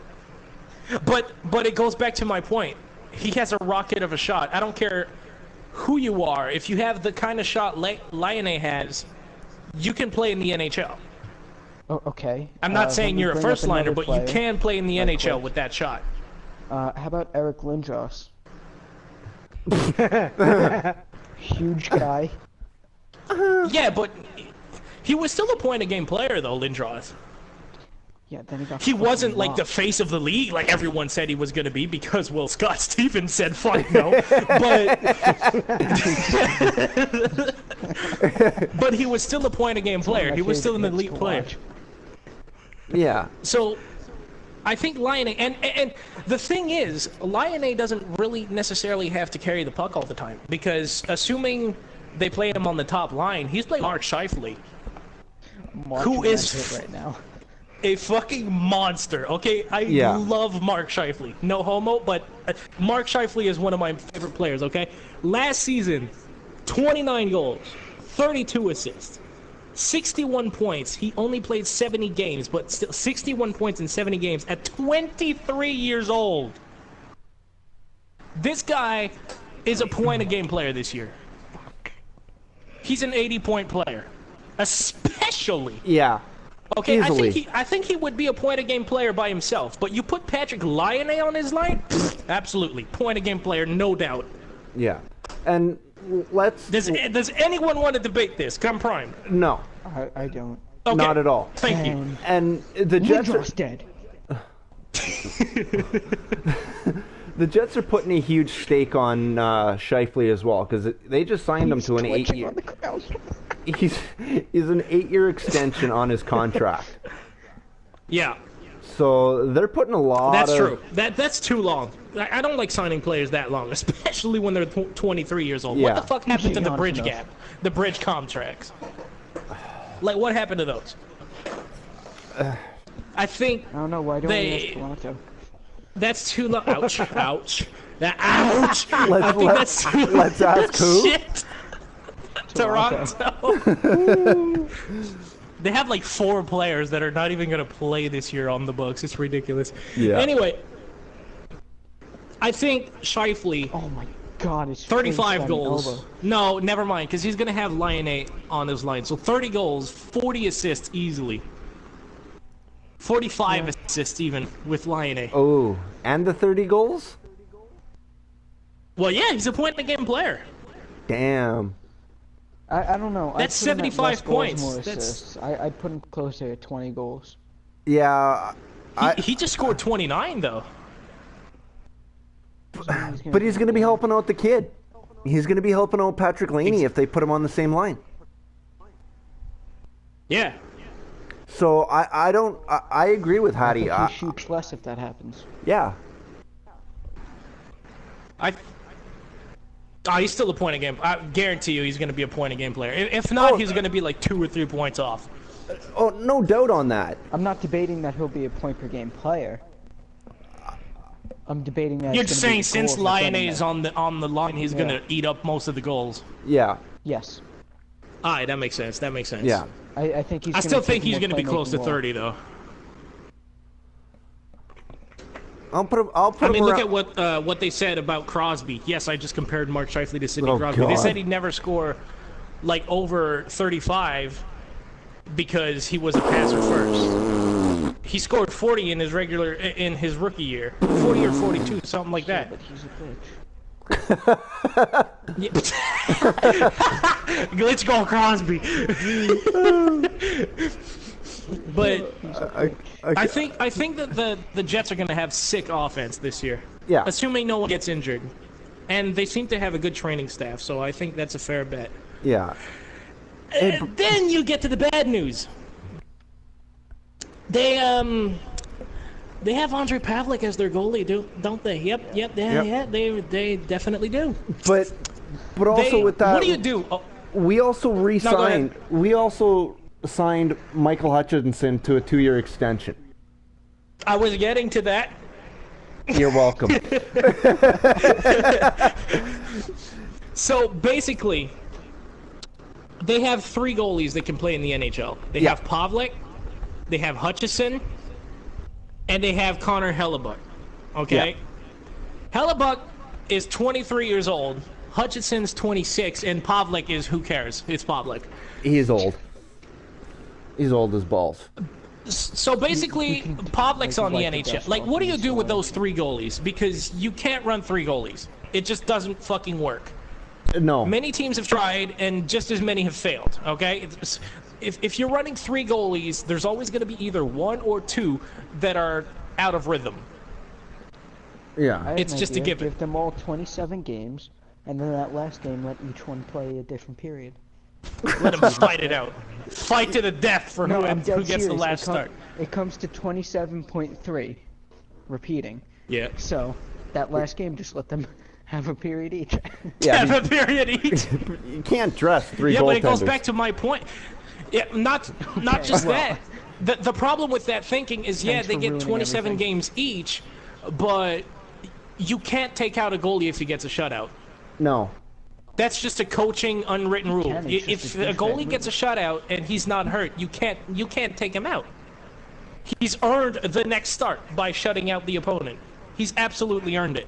But it goes back to my point. He has a rocket of a shot. I don't care who you are. If you have the kind of shot Laine has, you can play in the NHL. Oh, okay. I'm not saying you're a first liner, but you can play in the NHL quick. with that shot. How about Eric Lindros? Huge guy. Yeah, but he was still a point-a-game player, though, Lindros. Yeah, then He wasn't like the face of the league like everyone said he was going to be because, well, Scott Stevens said fuck no. But he was still a point-a-game player. He was still an elite player. Yeah. So I think Laine, and the thing is, Laine doesn't really necessarily have to carry the puck all the time because assuming they play him on the top line, he's playing Mark Scheifele, who is right now. a fucking monster. Okay, I Yeah. love Mark Scheifele. No homo, but Mark Scheifele is one of my favorite players. Okay, last season, 29 goals, 32 assists, 61 points. He only played 70 games, but still 61 points in 70 games at 23 years old. This guy is a point-a-game player this year. He's an 80-point player, especially. Yeah. Okay, Easily. I think he would be a point-a-game player by himself. But you put Patrick Laine on his line, absolutely point-a-game player, no doubt. Yeah. And let's. Does anyone want to debate this? Come prime. No. I don't. Okay. Not at all. Thank you. And the Jets are, Woodrow's dead. the Jets are putting a huge stake on Scheifele as well because they just signed him to an 8-year. He's an 8-year extension on his contract. Yeah, So they're putting a lot. that's of, true. That's too long. I don't like signing players that long, especially when they're 23 years old. Yeah. What the fuck happened to the Not bridge enough. gap? The bridge contracts. Like, what happened to those? I think I don't know. Why don't They- we ask Toronto? that's too long. Ouch! Ouch! Ouch! I Let's- think that's too let's ask who? Shit. Toronto. They have like 4 players that are not even going to play this year on the books. It's ridiculous. Yeah. Anyway, I think Scheifele, Oh my God! It's 35 face goals. elbow. No, never mind, because he's going to have Laine on his line. So 30 goals, 40 assists easily. 45 assists even with Laine. Oh, and the 30 goals? Well, yeah, he's a point-a-game player. Damn. I don't know. I'd That's put him at 75 less goals, points. more That's- assists. I'd put him closer to 20 goals. Yeah. He just scored 29, though. But he's going to be helping out the kid. He's going to be helping out Patrick Laine if they put him on the same line. Yeah. So I agree with Hattie. He shoots less if that happens. Yeah. He's still a point-a-game. I guarantee you he's going to be a point-a-game player. If not, he's going to be like 2 or 3 points off. Oh, no doubt on that. I'm not debating that he'll be a point per game player. I'm debating that. You're it's just gonna be saying the since goals that get him Laine is there. on the line, he's going to eat up most of the goals. Yeah. Yes, Alright, that makes sense. That makes sense. Yeah. I think he's. I still gonna think take he's more going to be close to playmaking role. 30, though. I'll put him I mean, around. look at what they said about Crosby. Yes, I just compared Mark Scheifele to Sidney Oh, Crosby. They God. said he'd never score like over 35 because he was a passer first. He scored 40 in his rookie year, 40 or 42, something like that. But he's a bitch. Yeah. Let's go, Crosby. But I think that the Jets are going to have sick offense this year. Yeah. Assuming no one gets injured, and they seem to have a good training staff, so I think that's a fair bet. Yeah. And then you get to the bad news. They have Andre Pavlik as their goalie, don't they? Yep, they definitely do. But also with that, what do you do? Oh, we also ahead. re-signed. We also signed Michael Hutchinson to a 2-year extension. I was getting to that. You're welcome. So basically, they have 3 goalies that can play in the NHL. They Yeah. have Pavlik, they have Hutchison, and they have Connor Hellebuck. Okay? Hellebuck is 23 years old, Hutchison's 26, and Pavlik is, who cares? It's Pavlik. He's old. He's old as balls. So basically, Pavlik's on the like the NHL. best Like, what do you do with offense, those 3 goalies? Because you can't run 3 goalies. It just doesn't fucking work. No. Many teams have tried, and just as many have failed. Okay, if you're running 3 goalies, there's always going to be either 1 or 2 that are out of rhythm. Yeah. I have It's an just a idea. given. Give them all 27 games, and then that last game, let each one play a different period. Let them fight it out, fight to the death for No, who I'm dead gets the serious. last start. It comes to 27.3, repeating. Yeah, So that last game, just let them have a period each. Yeah. have a period each. You can't dress 3 Yeah, but it goes goaltenders. back to my point. Yeah, not just well. that. The problem with that thinking is, yeah, Thanks they for get ruining 27 everything. games each, but you can't take out a goalie if he gets a shutout. No. That's just a coaching unwritten rule. can, it's If just a a goalie douchebag gets a shutout and he's not hurt, you can't take him out. He's earned the next start by shutting out the opponent. He's absolutely earned it.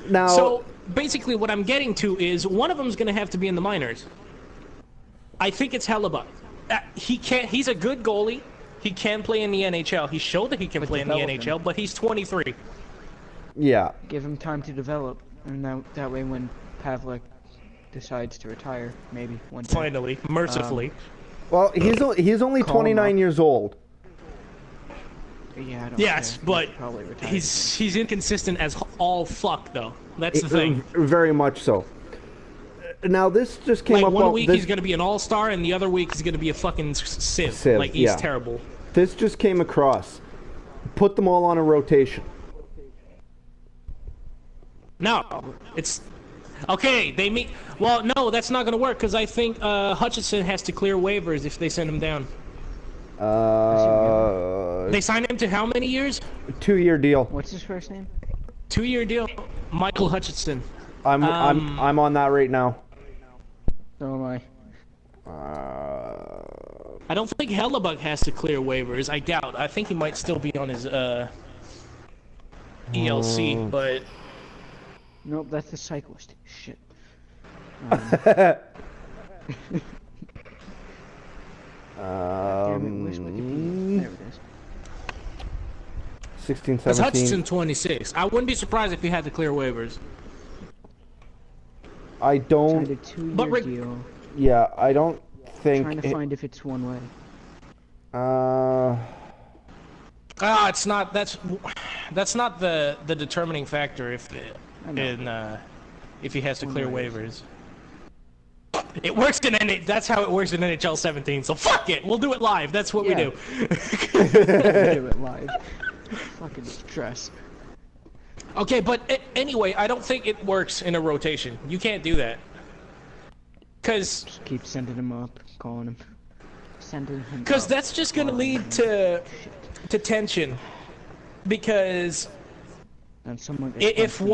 Now, So basically, what I'm getting to is one of them's going to have to be in the minors. I think it's Hellebuck. He can't. He's a good goalie. He can play in the NHL. He showed that he can play in the develop him. NHL, but he's 23. yeah. Give him time to develop, and that way when Pavlik decides to retire, maybe one day. Finally, mercifully. Well, he's only Call him 29 up. years old. Yeah, I don't Yes, care. but He'll probably retire he's inconsistent as all fuck, though. That's the thing. Very much so. Now, this just came Like, up one on week this, he's going to be an all-star, and the other week he's going to be a fucking sieve. Sieve, Like, he's yeah. terrible. this just came across. Put them all on a rotation. No, it's... Okay, they meet... Well, no, that's not going to work, because I think Hutchinson has to clear waivers if they send him down. They signed him to how many years? 2-year deal. What's his first name? 2-year deal. Michael Hutchinson. I'm on that right now. So am I. I don't think Hellebuck has to clear waivers. I doubt. I think he might still be on his ELC, but... Nope, that's the cyclist. Shit. Damn it, where's Wikipedia? There it is. 16, Because 17. Hutchinson 26. I wouldn't be surprised if he had to clear waivers. I Signed don't. a 2-year But Rick- deal. Yeah, I don't think. Trying to find if it's one way. It's not. That's not the determining factor if he has to clear waivers. It works in That's how it works in NHL 17. So fuck it. We'll do it live. That's what we Yeah. do. Do it live. Fucking stress. Okay, but anyway, I don't think it works in a rotation. You can't do that. Because Just keep sending him up, calling him. Sending him Because up. that's just going to lead to tension. Because And someone gets if punched in the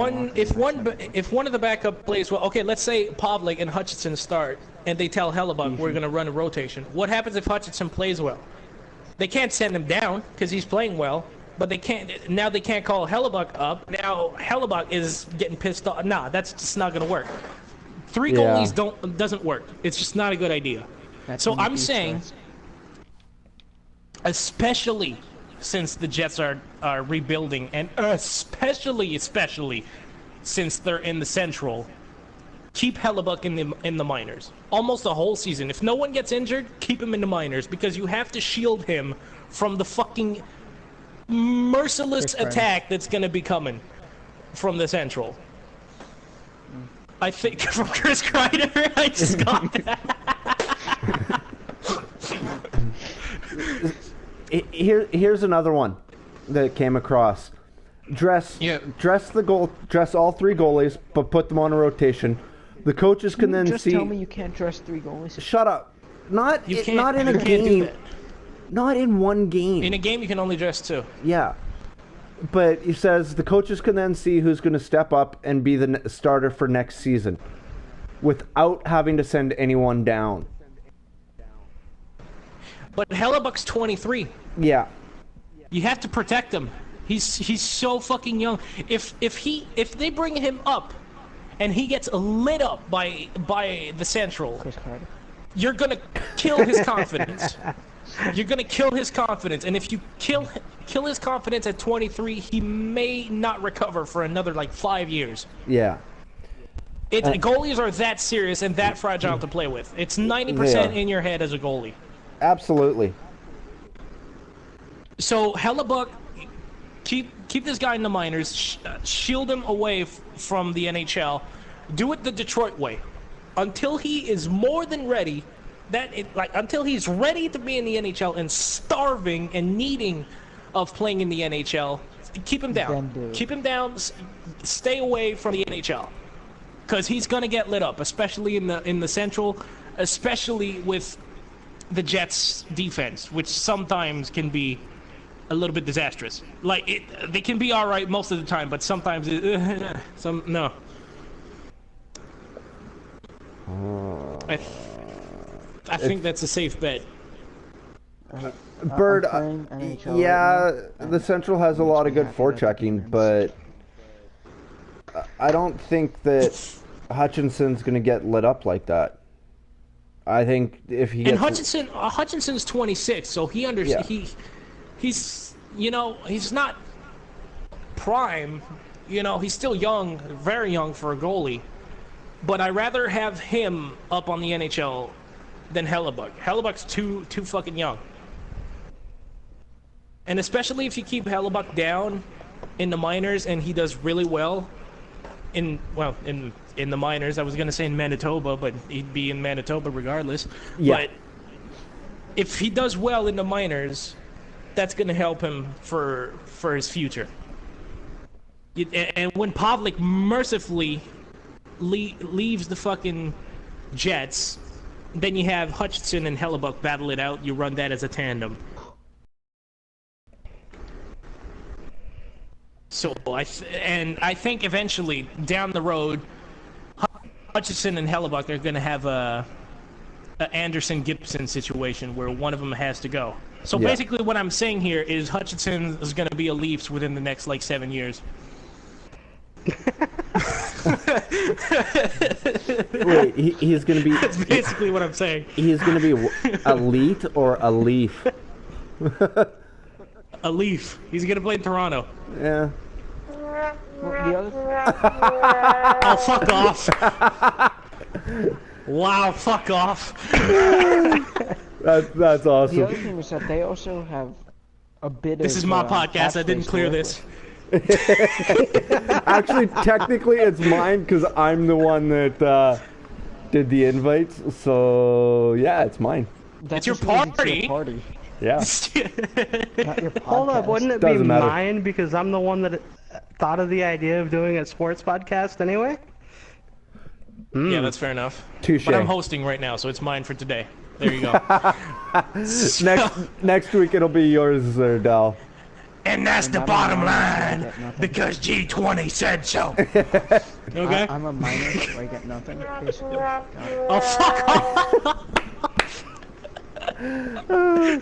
one walk and if one of the backup plays well, okay, let's say Pavlik and Hutchinson start, and they tell Hellebuck we're going to run a rotation. What happens if Hutchinson plays well? They can't send him down because he's playing well, but they can't. Now they can't call Hellebuck up. Now Hellebuck is getting pissed off. Nah, that's just not going to work. 3 goalies doesn't work. It's just not a good idea. That's So when the I'm beef saying, starts. especially since the Jets are rebuilding, and especially since they're in the Central, keep Hellebuck in the minors. Almost the whole season. If no one gets injured, keep him in the minors, because you have to shield him from the fucking merciless Chris Kreider. attack that's going to be coming from the Central. I think from Chris Kreider, I just got that. Here's another one that came across. Dress all 3 goalies, but put them on a rotation. The coaches can then Just see. tell me you can't trust 3 goalies. Shut up. Not in a You can't do game. that. Not in one game. In a game, you can only dress 2. Yeah. But he says the coaches can then see who's going to step up and be the starter for next season without having to send anyone down. But Hellebuck's 23. Yeah. You have to protect him. He's so fucking young. If they bring him up, and he gets lit up by the Central, Chris Kreider. you're gonna kill his confidence. You're gonna kill his confidence, and if you kill his confidence at 23, he may not recover for another like 5 years. Yeah. Goalies are that serious and that fragile to play with. It's 90% in your head as a goalie. Absolutely. So Hellebuck, keep this guy in the minors, shield him away from the NHL. Do it the Detroit way, until he is more than ready. Until he's ready to be in the NHL and starving and needing of playing in the NHL. Keep him down. Keep him down. Stay away from the NHL, because he's gonna get lit up, especially in the Central, especially with the Jets' defense, which sometimes can be a little bit disastrous. Like they can be all right most of the time, but sometimes no. I think that's a safe bet. Bird, NHL yeah, right now. the Central has a lot of good forechecking, but I don't think that Hutchinson's going to get lit up like that. I think if he gets... And Hutchinson's 26, so he he's he's not prime. He's still young, very young for a goalie. But I'd rather have him up on the NHL than Hellebuck. Hellebuck's too fucking young. And especially if you keep Hellebuck down in the minors and he does really well in the minors. I was gonna say in Manitoba, but he'd be in Manitoba regardless. Yeah. But if he does well in the minors, that's gonna help him for his future. And when Pavlik mercifully leaves the fucking Jets, then you have Hutchinson and Hellebuck battle it out. You run that as a tandem. So I think eventually down the road, Hutchinson and Hellebuck are going to have a Anderson-Gibson situation where one of them has to go. So basically, what I'm saying here is Hutchinson is going to be a Leafs within the next 7 years. Wait, he's going to be... That's basically what I'm saying. He's going to be elite or a Leaf? A Leaf. He's going to play in Toronto. Yeah. Well, the other Oh, fuck off. Wow, fuck off. That's the awesome. other thing is that they also have a bit of. This is my podcast. I didn't cap clear space this. Actually, technically, it's mine because I'm the one that did the invites. So, yeah, it's mine. That's It's your just means it's party. your party. Yeah. Not your Hold up, podcast. wouldn't it be Doesn't matter. mine because I'm the one that thought of the idea of doing a sports podcast anyway? Yeah, that's fair enough. Touche. But I'm hosting right now, so it's mine for today. There you go. Next week, it'll be yours, Dal. And that's the I'm bottom a minor, so I line, get nothing. because G20 said so. Okay? I'm a minor, so I get nothing. Basically. Got it. Oh, fuck off!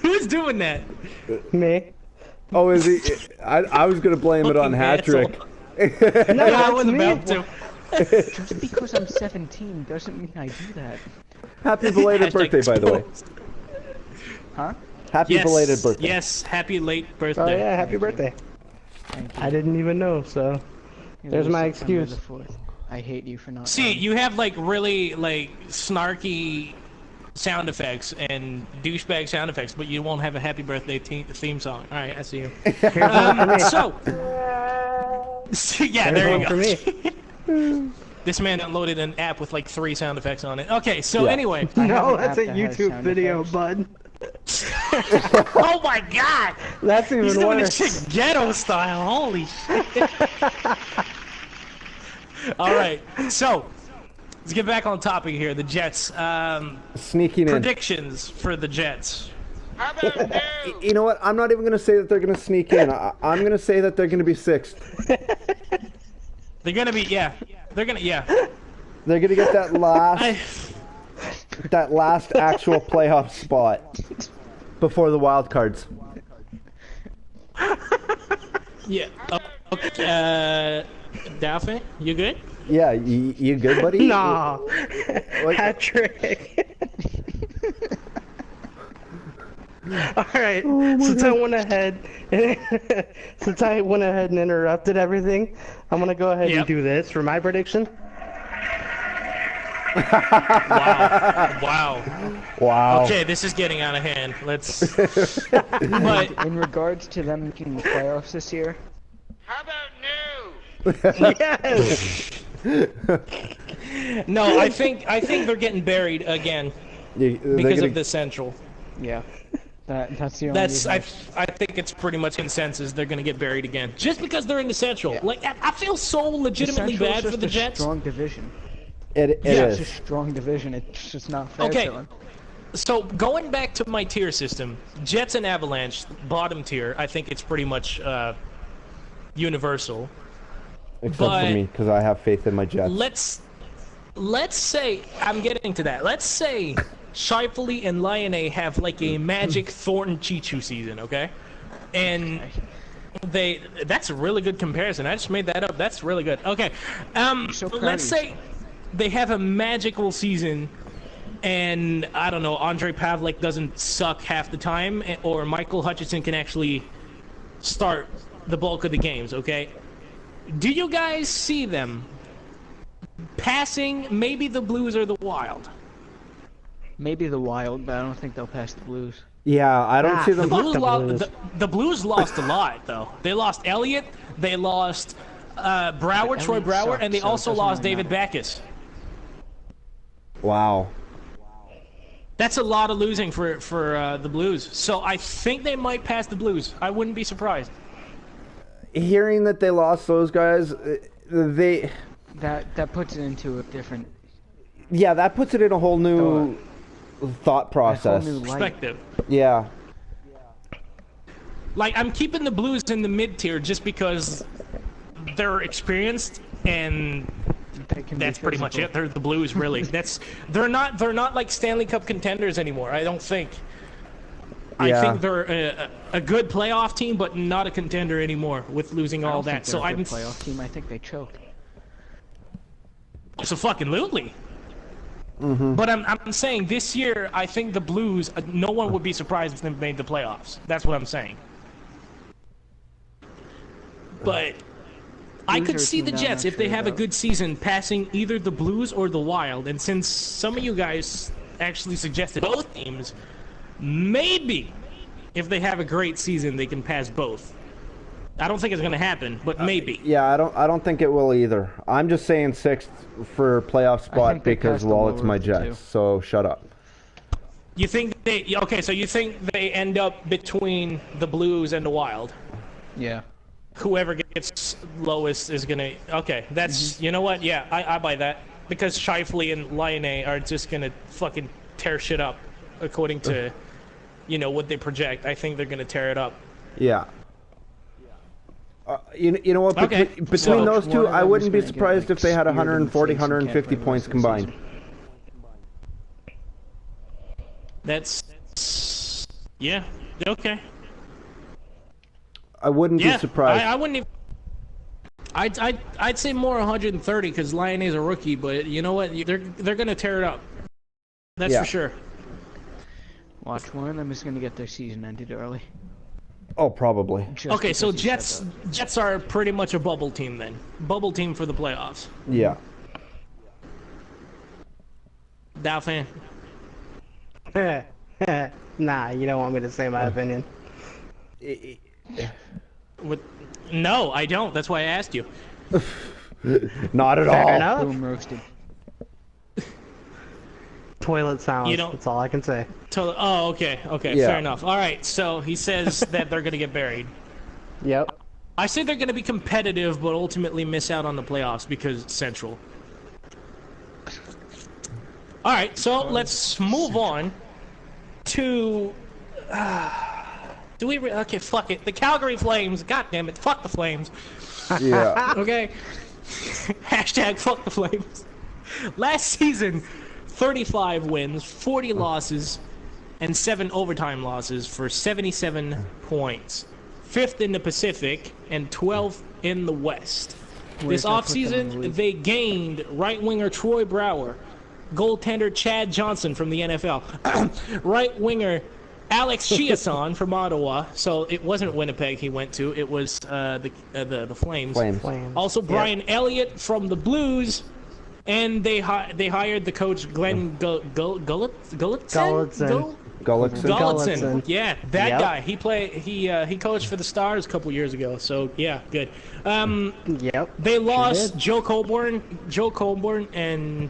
Who's doing that? Me? Oh, is he? I was going to blame it on Fucking Hattrick. No, Yeah, I it's was me. about to. Just because I'm 17 doesn't mean I do that. Happy belated Hashtag birthday, by the way. exposed. Huh? Happy Yes, belated birthday. yes, happy late birthday. Oh yeah, happy birthday. Thank you. I didn't even know, so It there's was my September excuse. the 4th. I hate you for not See, knowing. you have really snarky sound effects and douchebag sound effects, but you won't have a happy birthday theme song. All right, I see you. Here's one for me. Yeah, There's there one you for go. me. This man downloaded an app with 3 sound effects on it. Okay, so Yeah. anyway. I have No, an that's app a that has YouTube sound video, effects. bud. Oh my god! That's even He's doing worse. this shit ghetto style. Holy shit. All right, so let's get back on topic here. The Jets. Sneaking in. Predictions for the Jets. You know what? I'm not even going to say that they're going to sneak in. I'm going to say that they're going to be sixth. They're gonna be, yeah. They're gonna, yeah. They're going to get that last actual playoff spot before the wild cards. Yeah. Okay. Daphne, you good? Yeah, you good, buddy? Nah. What? Hat trick. Alright, since I went ahead and interrupted everything, I'm gonna go ahead Yep. and do this for my prediction. Wow. Wow. Okay, this is getting out of hand. Let's. But In regards to them making the playoffs this year, Yes! no, I think they're getting buried again because of the Central. yeah, that's the only That's reason. I think it's pretty much consensus they're gonna get buried again just because they're in the Central. Yeah. Like I feel so legitimately Central's bad for just the a Jets. strong division. It Yeah, is. It's a strong division. It's just not fair Okay. to them. So going back to my tier system, Jets and Avalanche, bottom tier. I think it's pretty much universal. Except But for me, because I have faith in my Jets. Let's say I'm getting to that. Let's say Scheifele and Laine have like a Magic Thornton Chichu season, okay? And that's a really good comparison. I just made that up. That's really good. Okay. Let's say they have a magical season and I don't know, Andre Pavlik doesn't suck half the time, or Michael Hutchinson can actually start the bulk of the games, okay? Do you guys see them passing maybe the Blues or the Wild? Maybe the Wild, but I don't think they'll pass the Blues. Yeah, I don't see them. The Blues lost a lot, though. They lost Elliott, they lost Brower, Troy Brower, and they also lost David Backes. Wow. That's a lot of losing for the Blues. So I think they might pass the Blues. I wouldn't be surprised. Hearing that they lost those guys, that puts it into a different. Yeah, that puts it in a whole new thought process. Whole new perspective. Yeah. Like, I'm keeping the Blues in the mid tier just because they're experienced and that's pretty much it. They're the Blues, really. They're not like Stanley Cup contenders anymore. I don't think. I think they're a good playoff team, but not a contender anymore with losing all that. So I'm playoff team. I think they choked. So fucking absolutely. But I'm saying this year, I think the Blues, no one would be surprised if they made the playoffs. That's what I'm saying. But I could see the Jets, if they have a good season, passing either the Blues or the Wild. And since some of you guys actually suggested both teams, maybe if they have a great season, they can pass both. I don't think it's going to happen, but maybe. Yeah, I don't think it will either. I'm just saying sixth for playoff spot because, well, it's my Jets. So shut up. You think okay, so you think they end up between the Blues and the Wild? Yeah. Whoever gets lowest is going to... Okay, that's... You know what? Yeah, I buy that. Because Scheifele and Laine are just going to fucking tear shit up according to, you know, what they project. I think they're going to tear it up. Yeah. You know what? Okay. Between those two, I wouldn't be surprised if they had 140, 150 points combined. That's... Yeah. Okay. I wouldn't be surprised. I wouldn't even... I'd say more 130 because Laine's a rookie, but you know what? They're going to tear it up. That's for sure. Watch, one of them is going to get their season ended early. Oh, probably. Okay, so Jets are pretty much a bubble team then. Bubble team for the playoffs. Yeah. Dow fan. Nah, you don't want me to say my opinion. No, I don't. That's why I asked you. Not at Fair all. enough. Boom roasted. Toilet sounds. You don't- That's all I can say. Oh, okay. Yeah. Fair enough. All right, so he says that they're going to get buried. Yep. I say they're going to be competitive, but ultimately miss out on the playoffs because Central. All right, so let's move on to... okay, fuck it. The Calgary Flames. God damn it. Fuck the Flames. Yeah. Okay? Hashtag fuck the Flames. Last season, 35 wins, 40 losses, and 7 overtime losses for 77 points. 5th in the Pacific and 12th in the West. This offseason, they gained right winger Troy Brower, goaltender Chad Johnson from the NFL, right winger Alex Chiasson from Ottawa. So it wasn't Winnipeg he went to; it was the Flames. Flames. Also, Brian Elliott from the Blues, and they hired the coach Glenn Gulletson. Gulletson. Yeah, that guy. He coached for the Stars a couple years ago. So yeah, good. Yep. They lost Joe Colborne, and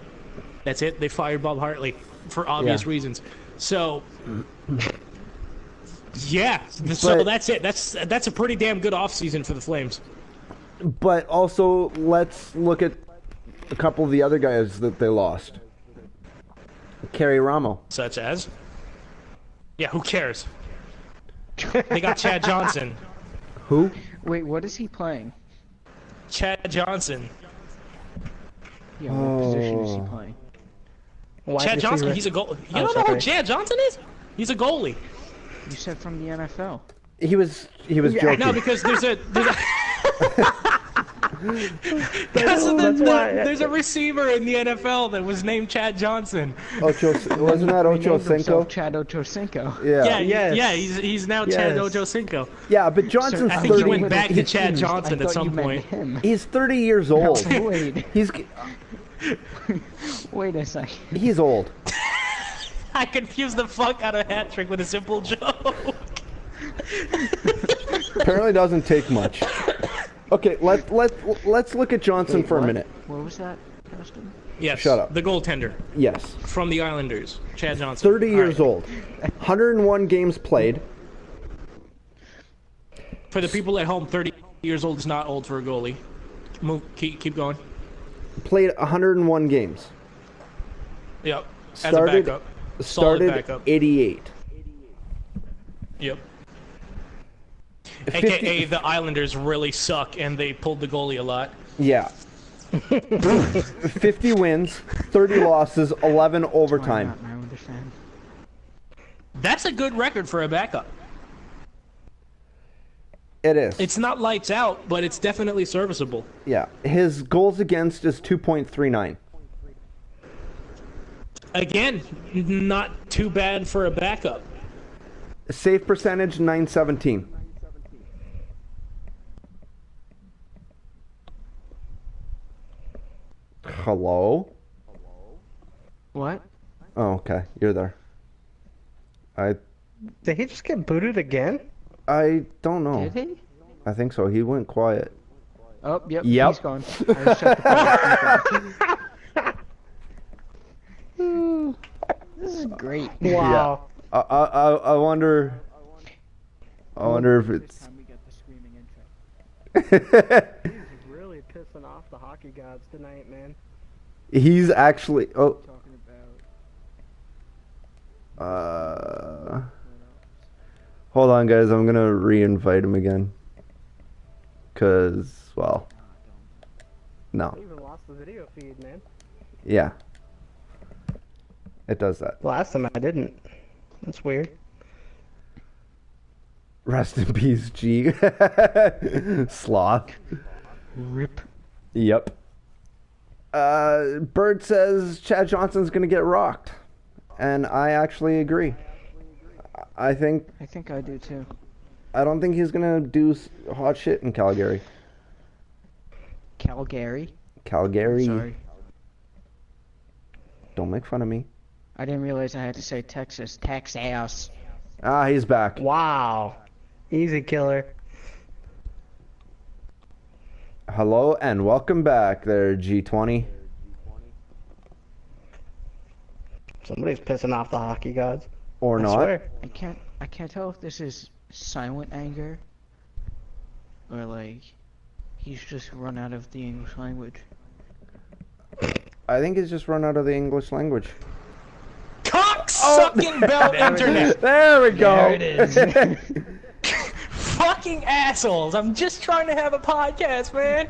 that's it. They fired Bob Hartley for obvious reasons. So yeah, so that's it. That's a pretty damn good offseason for the Flames. But also, let's look at a couple of the other guys that they lost. Kerry Ramo. Such as? Yeah, who cares? They got Chad Johnson. Who? Wait, what is he playing? Chad Johnson. Yeah, what position is he Oh. playing? Wide Chad Johnson, receiver. he's a goal. You Oh, don't know who sorry. Chad Johnson is? He's a goalie. You said from the NFL. He was joking. No, because there's a That's why. there's a receiver in the NFL that was named Chad Johnson. Ocho, wasn't that He Ocho named himself Cinco? Chad Ochocinco. Yeah, Yes. yeah, he's now Chad Yes. Ochocinco. Yeah, but Johnson's I think he 30. went back to he's, Chad I Johnson at thought some you meant point. him. he's 30 years old. Wait, He's wait a second. he's old. I confused the fuck out of hat trick with a simple joke. Apparently doesn't take much. Okay, let's look at Johnson Wait, for a what? minute. What was that, Justin? Yes, Shut up. the goaltender Yes. from the Islanders, Chad Johnson. 30 years old. 101 games played. For the people at home, 30 years old is not old for a goalie. Keep going. Played 101 games. Yep. As a Started backup. Solid started backup. 88. Yep. 50 AKA the Islanders really suck and they pulled the goalie a lot. Yeah. 50 wins, 30 losses, 11 Why overtime. not an Islanders fan? That's a good record for a backup. It is. It's not lights out, but it's definitely serviceable. Yeah. His goals against is 2.39. Again, not too bad for a backup. Save percentage 917. Hello? What? Oh, okay. You're there. Did he just get booted again? I don't know. Did he? I think so. He went quiet. Oh, yep. Yep. He's gone. I just checked the phone. This is great. Wow. I wonder. I wonder if it's. Time we get the screaming intro. He's really pissing off the hockey gods tonight, man. He's actually. Oh. Talking about. Hold on, guys. I'm gonna re-invite him again. Cause, well, no. I even lost the video feed, man. Yeah. It does that. Last time I didn't. That's weird. Rest in peace, G. Sloth. Rip. Yep. Bird says Chad Johnson's gonna get rocked, and I actually agree. I think I think I do too. I don't think he's gonna do hot shit in Calgary. Calgary. Calgary. Sorry. Don't make fun of me. I didn't realize I had to say Texas. Texas. Ah, he's back. Wow. Easy killer. Hello and welcome back there, G20. Somebody's pissing off the hockey gods. Or I not. swear. I can't tell if this is silent anger or like he's just run out of the English language. I think he's just run out of the English language. Cock-sucking bell internet. There we go. There it is. Fucking assholes. I'm just trying to have a podcast, man.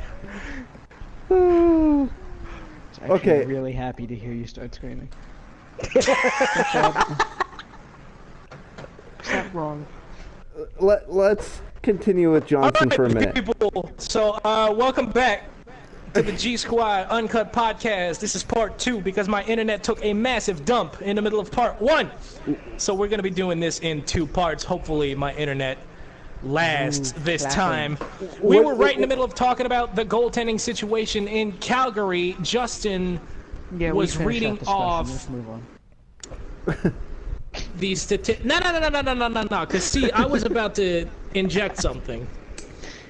It's actually Okay. really happy to hear you start screaming. Is that wrong? Let's continue with Johnson for a minute. People, so welcome back to the G Squad Uncut podcast. This is part 2 because my internet took a massive dump in the middle of part 1. So we're going to be doing this in 2 parts. Hopefully my internet lasts this clapping. time. We were right in the middle of talking about the goaltending situation in Calgary. Justin Yeah, we was finished reading that discussion. off Let's move on. the statistics. No, because see, I was about to inject something.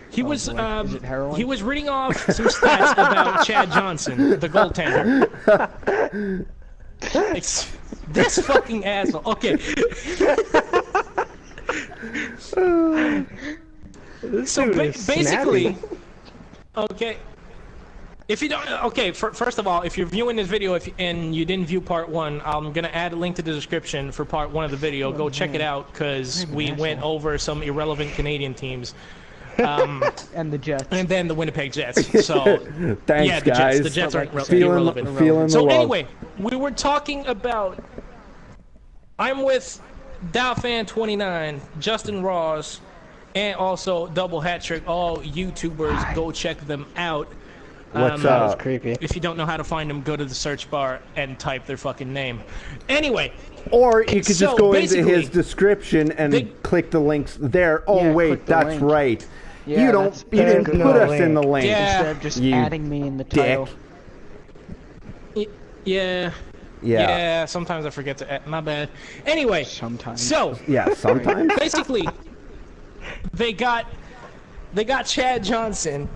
He was boy. Is it heroin? he was reading off some stats about Chad Johnson, the goaltender. It's this fucking asshole. Okay. So dude is basically, snappy. okay. If you don't, okay. First of all, if you're viewing this video and you didn't view part 1, I'm gonna add a link to the description for part 1 of the video. Go check it out because we went over some irrelevant Canadian teams. And the Jets. And then the Winnipeg Jets. So Thanks, yeah, the guys. Jets. The Jets aren't Feeling irrelevant. the So love. anyway, we were talking about. I'm with DowFan29, Justin Ross, and also Double Hat Trick. All YouTubers, go check them out. What's That was up? creepy. If you don't know how to find them, go to the search bar and type their fucking name. Anyway, Or you could So, just go into basically, his description and they- click the links there. Oh Yeah, wait, click the that's link. right. Yeah, you don't. that's- You didn't There's put no us in the link. link. Yeah. Instead of just You adding me in the dick. title. yeah. Yeah, sometimes I forget to add. My bad. Anyway, Sometimes. so Yeah. Sometimes. basically, they got Chad Johnson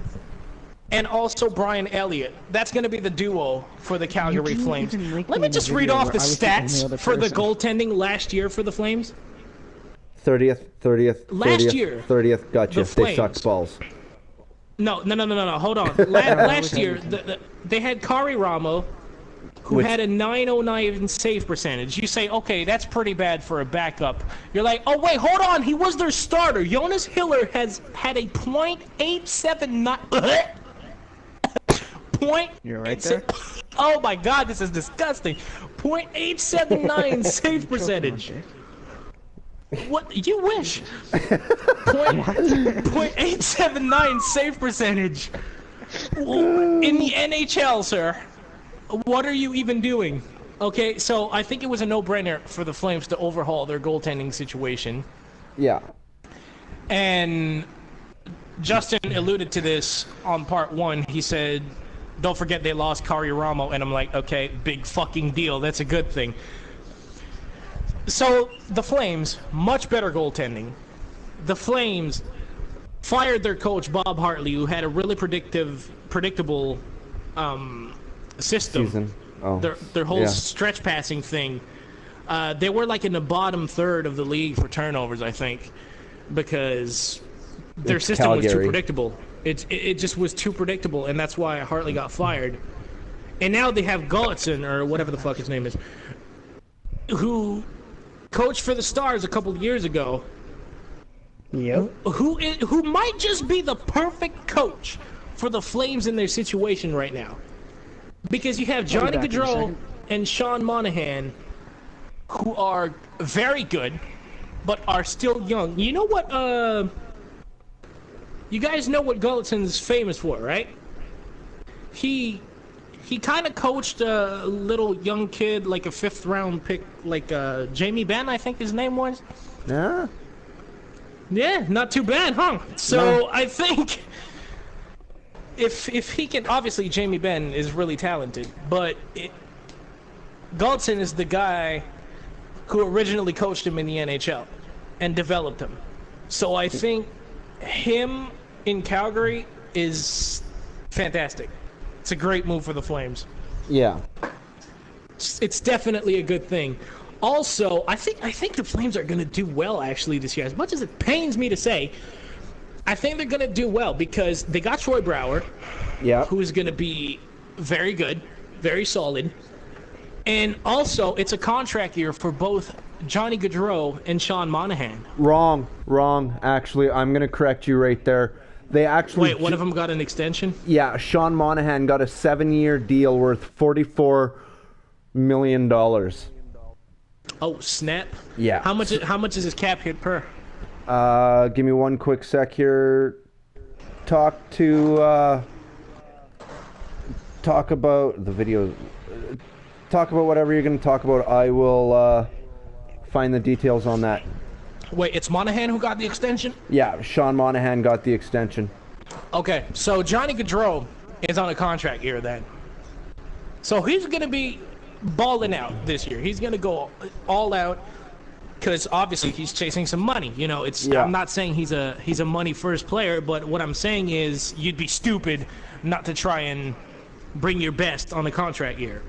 and also Brian Elliott. That's going to be the duo for the Calgary didn't Flames. even link Let me me in the just read video off where the I was the only stats other for the person. goaltending last year for the Flames. 30th. Last year, 30th. Gotcha. the They suck Flames- balls. No. Hold on. Last year, they had Kari Ramo, who Which- had a 909 save percentage. You say, okay, that's pretty bad for a backup. You're like, oh wait, hold on, he was their starter. Jonas Hiller has had a .879. You're right there. Oh my God, this is disgusting. .879 save percentage. What? You wish. .879 save percentage. In the NHL, sir. What are you even doing? Okay, so I think it was a no-brainer for the Flames to overhaul their goaltending situation. Yeah. And Justin alluded to this on part 1. He said, don't forget they lost Kari Ramo. And I'm like, okay, big fucking deal. That's a good thing. So the Flames, much better goaltending. The Flames fired their coach, Bob Hartley, who had a really predictable system. Season. Oh. Their whole Yeah. stretch passing thing. They were like in the bottom third of the league for turnovers, I think, because their It's system was too Calgary. predictable. It just was too predictable, and that's why Hartley got fired. And now they have Gulletson, or whatever the fuck his name is, who coached for the Stars a couple of years ago, Yep. who might just be the perfect coach for the Flames in their situation right now. Because you have Johnny back in a Gaudreau second. and Sean Monahan, who are very good, but are still young. You know what, you guys know what Gulletson's famous for, right? He kind of coached a little young kid, like a 5th round pick, like Jamie Benn, I think his name was. Yeah. Yeah, not too bad, huh? So I think if he can, obviously Jamie Benn is really talented, but Gulletson is the guy who originally coached him in the NHL and developed him. So I think him in Calgary is fantastic. It's a great move for the Flames. Yeah. It's definitely a good thing. Also, I think the Flames are going to do well actually this year. As much as it pains me to say, I think they're going to do well because they got Troy Brouwer, Yeah. who is going to be very good, very solid. And also, it's a contract year for both Johnny Gaudreau and Sean Monahan. Wrong. Actually, I'm gonna correct you right there. They actually. Wait, one of them got an extension? Yeah, Sean Monahan got a 7-year deal worth $44 million. Oh, snap. Yeah. How much is his cap hit per? Give me one quick sec here. Talk about the video. Talk about whatever you're going to talk about. I will find the details on that. Wait, it's Monahan who got the extension? Yeah, Sean Monahan got the extension. Okay, so Johnny Gaudreau is on a contract year then. So he's going to be balling out this year. He's going to go all out because obviously he's chasing some money. You know, Yeah. I'm not saying he's a money first player, but what I'm saying is you'd be stupid not to try and bring your best on the contract year.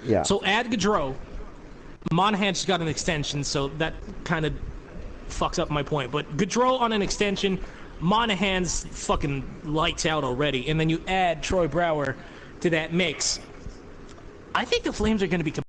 Yeah. So add Gaudreau. Monahan's got an extension, so that kind of fucks up my point. But Gaudreau on an extension, Monahan's fucking lights out already, and then you add Troy Brower to that mix. I think the Flames are going to be